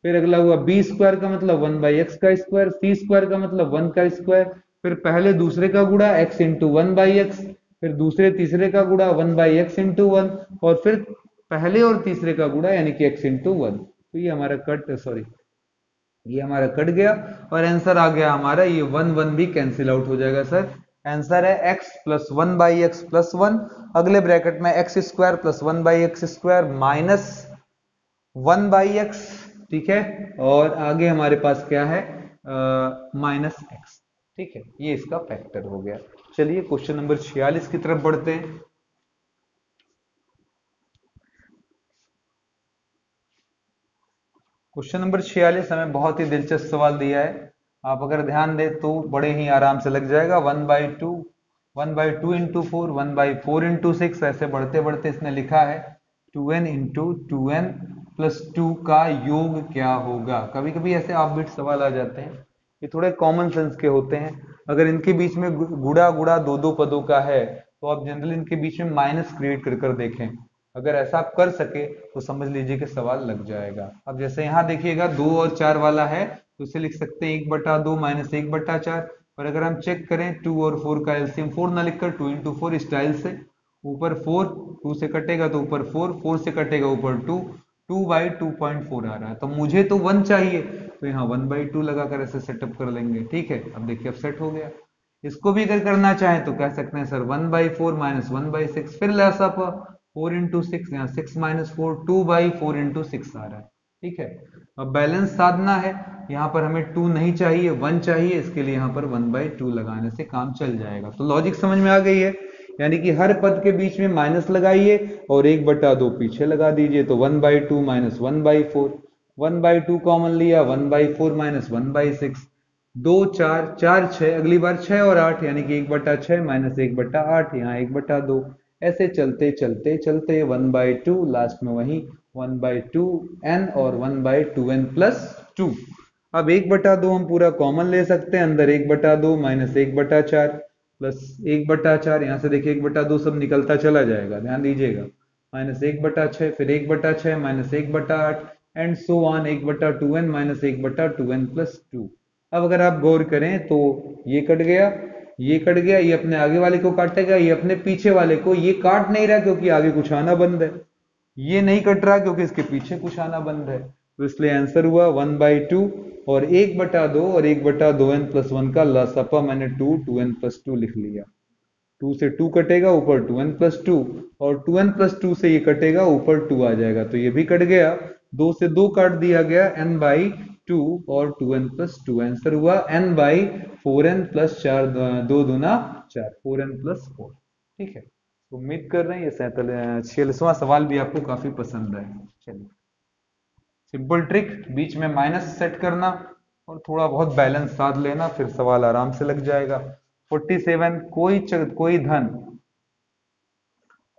फिर अगला हुआ b² का मतलब 1/x का स्क्वायर, c² का मतलब 1 का स्क्वायर, फिर पहले दूसरे का गुणा x × 1/x, फिर दूसरे तीसरे का गुणा 1/x × 1, और फिर पहले और तीसरे का गुणा यानी कि x × 1, तो ये हमारा ये हमारा कट गया, और आंसर आ गया हमारा, ये 1 1 भी कैंसिल आउट हो जाएगा सर, आंसर है x + 1/x + 1, अगले ब्रैकेट में x² + 1/x² माइनस 1/x, ठीक है, और आगे हमारे पास क्या है, -x, ठीक है, ये इसका फैक्टर हो गया। चलिए क्वेश्चन नंबर 46 की तरफ बढ़ते हैं। क्वेश्चन नंबर 46 हमें बहुत ही दिलचस्प सवाल दिया है, आप अगर ध्यान दें तो बड़े ही आराम से लग जाएगा। 1/2 × 4, 1/4 × 6, ऐसे बढ़ते बढ़ते इसने लिखा है 2n × 2n + 2 का योग क्या होगा। कभी कभी ऐसे ऑफबीट सवाल आ जाते हैं, ये थोड़े कॉमन सेंस के होते हैं, अगर इनके बीच में गुणा गुणा दो पदों का है तो आप जनरली इनके बीच में माइनस क्रिएट कर कर देखें, अगर ऐसा आप कर सके तो समझ लीजिए कि सवाल लग जाएगा। अब जैसे यहाँ देखिएगा 2 और 4 वाला है, तो इसे लिख सकते हैं 1/2 - 1/4, और अगर हम चेक करें 2 और 4 का एलसीएम 4 ना लिखकर 2 × 4 स्टाइल से, ऊपर 4, 2 से कटेगा तो ऊपर 4, 4 से कटेगा ऊपर 2, 2/2.4 आ रहा है, तो मुझे तो 1 चाहिए, तो यहाँ 1/2 लगाकर ऐसे सेटअप कर लेंगे, ठीक है। अब देखिए अब सेट हो गया। इसको भी अगर करना चाहें तो कह सकते हैं सर 1/4 - 1/6, फिर लेस अप 4 × 6, यहाँ 6 - 4, 2/4 × 6 आ रहा है, ठीक है। अब बैलेंस साधना है, यहाँ पर हमें 2 नहीं चाहिए, 1 चाहिए, इसके लिए यहाँ पर 1/2 लगाने से काम चल जाएगा। तो लॉजिक समझ में आ गई है, यानी कि हर पद के बीच में माइनस लगाइए और 1/2 पीछे लगा दीजिए, तो 1/2 - 1/4, 1/2 कॉमन लिया, 1/4 - 1/6, 2 4 4 6, अगली बार 6 और 8, यानी कि 1/6 - 1/8, यहाँ 1/2, ऐसे चलते चलते चलते 1/2, लास्ट में वही 1/2n और 1/2n + 2। अब 1/2 हम पूरा कॉमन ले सकते हैं, अंदर 1/2 - 1/4 प्लस 1/4, यहाँ से देखिए 1/2 सब निकलता चला जाएगा, ध्यान दीजिएगा, -1/6, फिर 1/6 - 1/8 and so on 1/2n - 1/2n + 2। अब अगर आप गौर करें तो ये कट गया, ये कट गया, ये अपने आगे वाले को काटेगा, ये अपने पीछे वाले को। ये काट नहीं रहा क्योंकि आगे कुछ आना बंद है, ये नहीं कट रहा क्योंकि इसके पीछे कुछ आना बंद है। तो इसलिए आंसर हुआ 1/2 और 1/2 और 1/2n+1 का लसापा मैंने 2n+2 लिख लिया। 2 से 2 कटेगा, ऊपर 2n+2, और 2n+2 से ये कटेगा, ऊपर 2 आ जाएगा, तो ये भी कट गया। 2 से 2 काट दिया गया, n/2 और 2n+2। आंसर हुआ n/4n+4, 2 दूना 4, 4n+4। ठीक है, उम्मीद कर रहे हैं ये 46वां सवाल भी आपको काफी पसंद है। चलिए, सिंपल ट्रिक, बीच में माइनस सेट करना और थोड़ा बहुत बैलेंस साध लेना, फिर सवाल आराम से लग जाएगा। 47,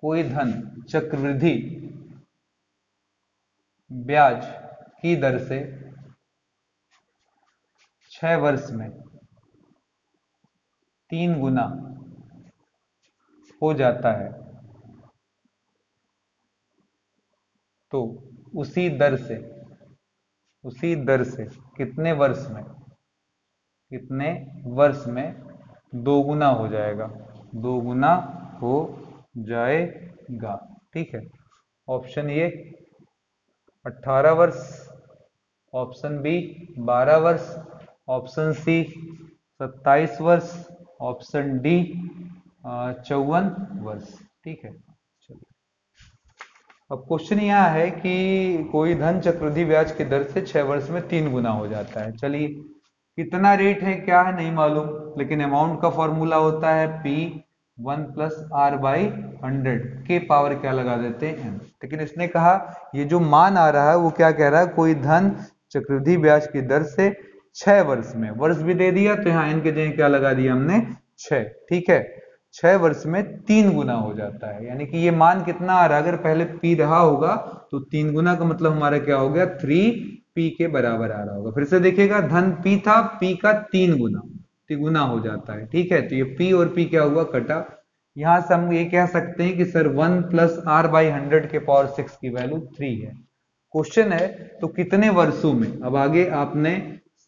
कोई धन चक्रवृद्धि ब्याज की दर से 6 वर्ष में 3 गुना हो जाता है, तो उसी दर से कितने वर्ष में 2 गुना हो जाएगा, 2 गुना हो जाएगा। ठीक है, ऑप्शन ए 18 वर्ष, ऑप्शन बी 12 वर्ष, ऑप्शन सी 27 वर्ष, ऑप्शन डी 54 वर्ष। ठीक है, चलिए, अब क्वेश्चन यह है कि कोई धन चक्रवृद्धि ब्याज की दर से 6 वर्ष में 3 गुना हो जाता है। चलिए, कितना रेट है क्या है नहीं मालूम, लेकिन अमाउंट का फॉर्मूला होता है P1 + R/100 के पावर क्या लगा देते हैं n। लेकिन इसने कहा ये जो मान आ रहा है वो क्या कह रहा है, कोई धन चक्रवृद्धि ब्याज की दर से 6 वर्ष में, वर्ष भी दे दिया तो यहाँ n के जगह क्या लगा दिया हमने 6। ठीक है, 6 वर्ष में 3 गुना हो जाता है, यानी कि ये मान कितना आ रहा है, अगर पहले P रहा होगा तो 3 गुना का मतलब हमारा क्या हो गया, 3P के बराबर आ रहा होगा। फिर से देखिएगा, धन P था, P का 3 गुना, तिगुना हो जाता है। ठीक है, तो ये P और P क्या हुआ, कटा। यहां से हम ये कह सकते हैं कि सर 1 + R/100 के पावर 6 की वैल्यू 3 है। क्वेश्चन है तो कितने वर्षों में। अब आगे आपने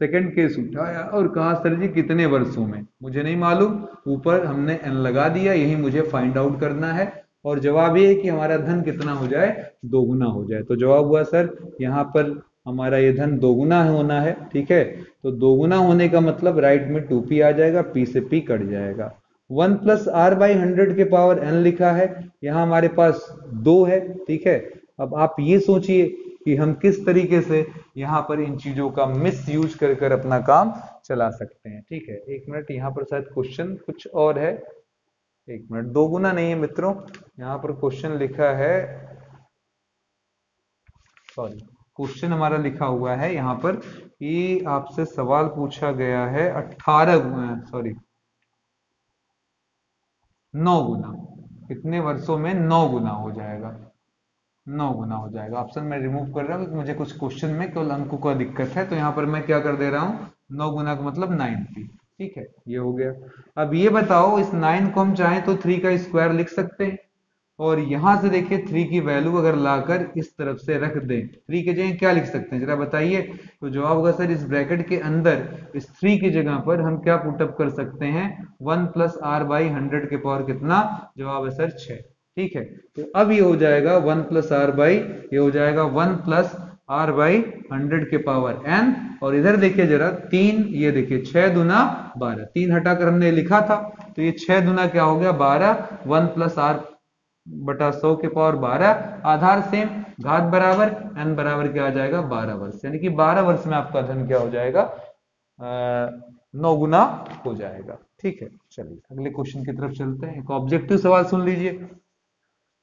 सेकंड केस उठाया और कहा सर जी कितने वर्षों में, मुझे नहीं मालूम, ऊपर हमने n लगा दिया, यही मुझे फाइंड आउट करना है। और जवाब ये है कि हमारा धन कितना हो जाए, 2 गुना हो जाए। तो जवाब हुआ सर यहाँ पर हमारा ये धन 2 गुना होना है। ठीक है, तो 2 गुना होने का मतलब राइट में 2P आ जाएगा, P से P कट जाएगा। 1 + R/100 के पावर n लिखा है, यहाँ हमारे पास 2 है। ठीक है, अब आप ये सोचिए कि हम किस तरीके से यहाँ पर इन चीजों का मिस यूज कर अपना काम चला सकते हैं। ठीक है, 1 मिनट, यहाँ पर शायद क्वेश्चन कुछ और है, 1 मिनट, 2 गुना नहीं है मित्रों, यहाँ पर क्वेश्चन लिखा है, सॉरी, क्वेश्चन हमारा लिखा हुआ है यहाँ पर कि आपसे सवाल पूछा गया है 9 गुना, कितने वर्षों में 9 गुना हो जाएगा, 9 गुना हो जाएगा। ऑप्शन मैं रिमूव कर रहा हूँ क्योंकि मुझे कुछ क्वेश्चन में केवल अंकों का दिक्कत है, तो यहाँ पर मैं क्या कर दे रहा हूँ, 9 गुना का मतलब 9P। ठीक है, ये हो गया। अब ये बताओ, इस 9 को हम चाहें तो 3 का स्क्वायर लिख सकते हैं, और यहां से देखिए 3 की वैल्यू अगर लाकर इस तरफ से रख दें, 3 के जगह क्या लिख सकते हैं जरा बताइए। तो जवाब होगा सर इस ब्रैकेट के अंदर इस 3 की जगह पर हम क्या पुटअप कर सकते हैं, 1 + R/100 के पावर कितना, जवाब है सर 6। ठीक है, तो अब ये हो जाएगा 1 + R/, ये हो जाएगा 1 + R/100 के पावर n, और इधर देखिए जरा 3, ये देखिए 6 दूना 12, 3 हटाकर हमने लिखा था, तो ये 6 दूना क्या हो गया 12, 1 + R/100 के पावर 12, आधार सेम, घात बराबर, n बराबर क्या आ जाएगा 12 वर्ष, यानी कि 12 वर्ष में आपका धन क्या हो जाएगा, 9 गुना हो जाएगा। ठीक है, चलिए अगले क्वेश्चन की तरफ चलते हैं। एक ऑब्जेक्टिव सवाल सुन लीजिए,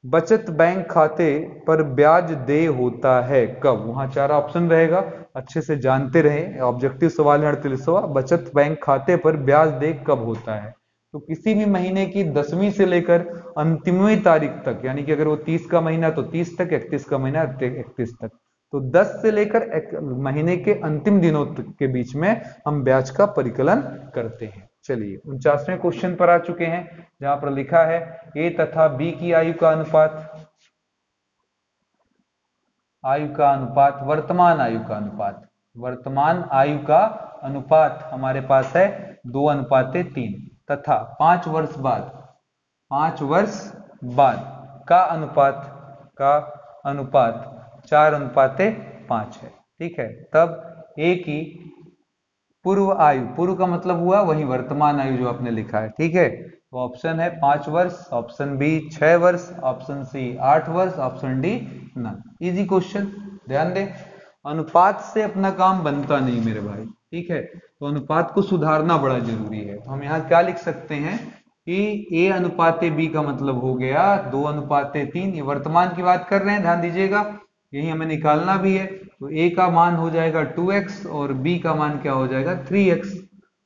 बचत बैंक खाते पर ब्याज देय होता है कब। वहां 4 ऑप्शन रहेगा, अच्छे से जानते रहे, ऑब्जेक्टिव सवाल है 38वां, बचत बैंक खाते पर ब्याज देय कब होता है। तो किसी भी महीने की 10वीं से लेकर अंतिमवीं तारीख तक, यानी कि अगर वो 30 का महीना तो 30 तक, 31 का महीना 31 तक, तो 10 से लेकर महीने के अंतिम दिनों तक के बीच में हम ब्याज का परिकलन करते हैं। चलिए 49वें क्वेश्चन पर आ चुके हैं, जहां पर लिखा है ए तथा बी की आयु का अनुपात, वर्तमान आयु का अनुपात हमारे पास है 2:3। तथा 5 वर्ष बाद, 5 वर्ष बाद का अनुपात 4:5 है। ठीक है, तब ए की पूर्व आयु, पूर्व का मतलब हुआ वही वर्तमान आयु जो आपने लिखा है। ठीक है, तो ऑप्शन है 5 वर्ष, ऑप्शन बी 6 वर्ष, ऑप्शन सी 8 वर्ष, option D none. Easy question, ध्यान दें। अनुपात से अपना काम बनता नहीं मेरे भाई। ठीक है, तो अनुपात को सुधारना बड़ा जरूरी है। तो हम यहाँ क्या लिख सकते हैं कि ए अनुपाते बी का मतलब हो गया 2:3। ये वर्तमान की बात कर रहे हैं, ध्यान दीजिएगा, यही हमें निकालना भी है। तो ए का मान हो जाएगा 2x और बी का मान क्या हो जाएगा 3x।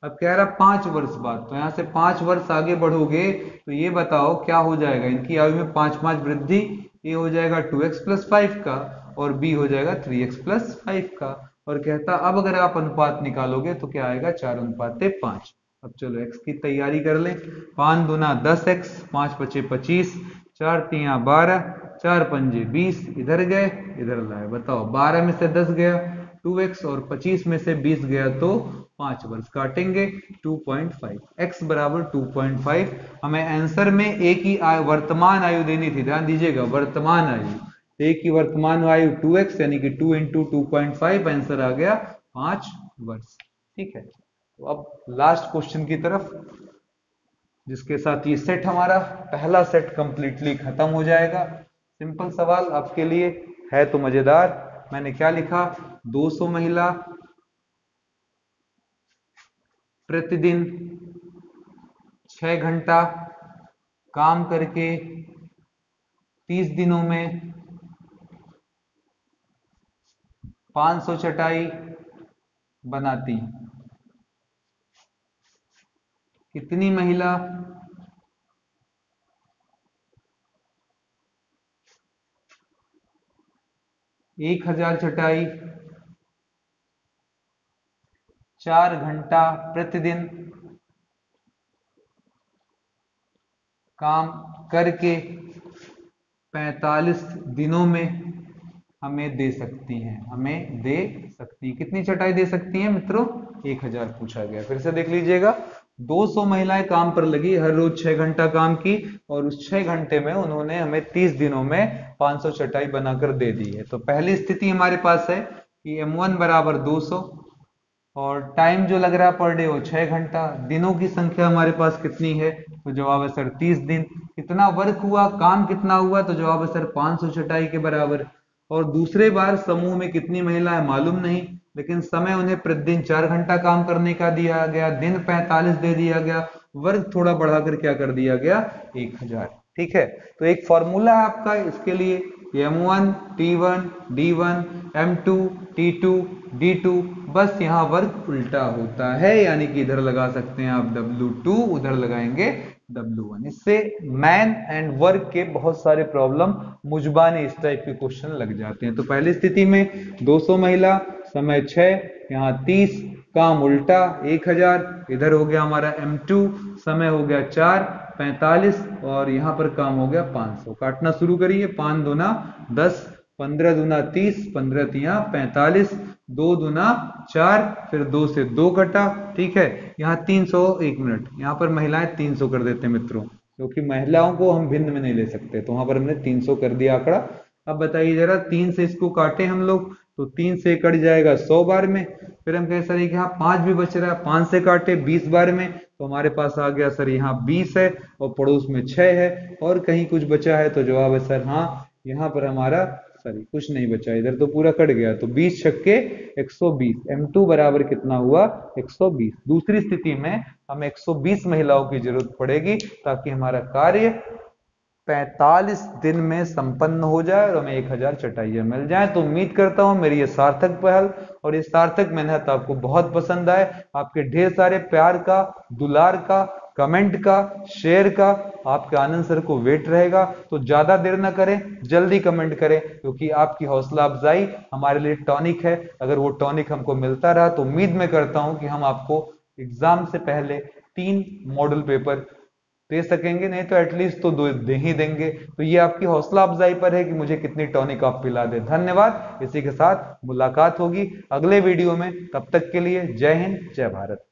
अब कह रहा 5 वर्ष बाद, तो यहाँ से 5 वर्ष आगे बढ़ोगे तो ये बताओ क्या हो जाएगा, इनकी आयु में 5 वृद्धि। ए हो जाएगा 2x + 5 का और बी हो जाएगा 3x + 5 का। और कहता अब अगर आप अनुपात निकालोगे तो क्या आएगा 4:5। अब चलो x की तैयारी कर लें। 5 दूना 10x, 5 पचे 25, 4 तिया 12, 4 पंजे 20, इधर गए इधर लाए। बताओ 12 में से 10 गया 2x और 25 में से 20 गया तो 5 वर्ष काटेंगे 2.5। x बराबर 2.5। हमें आंसर में ए की वर्तमान आयु देनी थी, ध्यान दीजिएगा, वर्तमान आयु। ए की वर्तमान आयु 2x यानी कि 2 × 2.5, आंसर आ गया 5 वर्ष। ठीक है, तो अब लास्ट क्वेश्चन की तरफ, जिसके साथ ये सेट हमारा पहला सेट कंप्लीटली खत्म हो जाएगा। सिंपल सवाल आपके लिए है तो मजेदार। मैंने क्या लिखा, 200 महिला प्रतिदिन 6 घंटा काम करके 30 दिनों में 500 चटाई बनाती। कितनी महिला एक 1000 चटाई 4 घंटा प्रतिदिन काम करके 45 दिनों में हमें दे सकती हैं, हमें दे सकती हैं। कितनी चटाई दे सकती हैं मित्रों, 1000 पूछा गया। फिर से देख लीजिएगा, 200 महिलाएं काम पर लगी, हर रोज 6 घंटा काम की और उस 6 घंटे में उन्होंने हमें 30 दिनों में 500 चटाई बनाकर दे दी है। तो पहली स्थिति हमारे पास है कि m1 बराबर 200 और टाइम जो लग रहा है पर डे वो 6 घंटा। दिनों की संख्या हमारे पास कितनी है, तो जवाब है सर 30 दिन। कितना वर्क हुआ, काम कितना हुआ, तो जवाब है सर 500 चटाई के बराबर। और दूसरे बार समूह में कितनी महिलाएं मालूम नहीं, लेकिन समय उन्हें प्रतिदिन 4 घंटा काम करने का दिया गया, दिन 45 दे दिया गया, वर्ग थोड़ा बढ़ाकर क्या कर दिया गया 1000। ठीक है, तो एक फॉर्मूला है आपका इसके लिए, m1 t1 d1 m2 t2 d2, बस यहाँ वर्ग उल्टा होता है, यानी कि इधर लगा सकते हैं आप w2, उधर लगाएंगे w1। इससे मैन एंड वर्क के बहुत सारे प्रॉब्लम मुजबाने इस टाइप के क्वेश्चन लग जाते हैं। तो पहली स्थिति में 200 महिला, समय 6, यहाँ 30, काम उल्टा 1000, इधर हो गया हमारा m2, समय हो गया 4, 45 और यहाँ पर काम हो गया 500। काटना शुरू करिए, 5 दूना 10, 15 दूना 30, 15 तिया 45, 2 दूना 4, फिर 2 से 2 कटा। ठीक है, यहाँ 300, 1 मिनट, यहाँ पर महिलाएं 300 कर देते हैं मित्रों, क्योंकि महिलाओं को हम भिन्न में नहीं ले सकते, तो वहां पर हमने 300 कर दिया आंकड़ा। अब बताइए जरा, 3 से इसको काटे हम लोग तो 3 से कट जाएगा 100 बार में। फिर हम कह सर यहाँ 5 भी बच रहा है, 5 से काटे 20 बार में, तो हमारे पास आ गया सर यहाँ 20 है और पड़ोस में 6 है और कहीं कुछ बचा है, तो जवाब है सर हाँ, यहाँ पर हमारा सॉरी कुछ नहीं बचा, इधर तो पूरा कट गया, तो 20 छक्के 120, m2 बराबर कितना हुआ 120। दूसरी स्थिति में हमें 120 महिलाओं की जरूरत पड़ेगी ताकि हमारा कार्य 45 दिन में संपन्न हो जाए और हमें 1000 चटाइयां मिल जाए। तो उम्मीद करता हूं मेरी ये सार्थक पहल और ये सार्थक मेहनत आपको बहुत पसंद आए। आपके ढेर सारे प्यार का, दुलार का, कमेंट का, शेयर का आपके आनंद सर को वेट रहेगा। तो ज्यादा देर ना करें, जल्दी कमेंट करें, क्योंकि आपकी हौसला अफजाई हमारे लिए टॉनिक है। अगर वो टॉनिक हमको मिलता रहा तो उम्मीद मैं करता हूं कि हम आपको एग्जाम से पहले 3 मॉडल पेपर दे सकेंगे, नहीं तो एटलीस्ट तो दे ही देंगे। तो ये आपकी हौसला अफजाई पर है कि मुझे कितनी टॉनिक आप पिला दे। धन्यवाद। इसी के साथ मुलाकात होगी अगले वीडियो में, तब तक के लिए जय हिंद, जय भारत।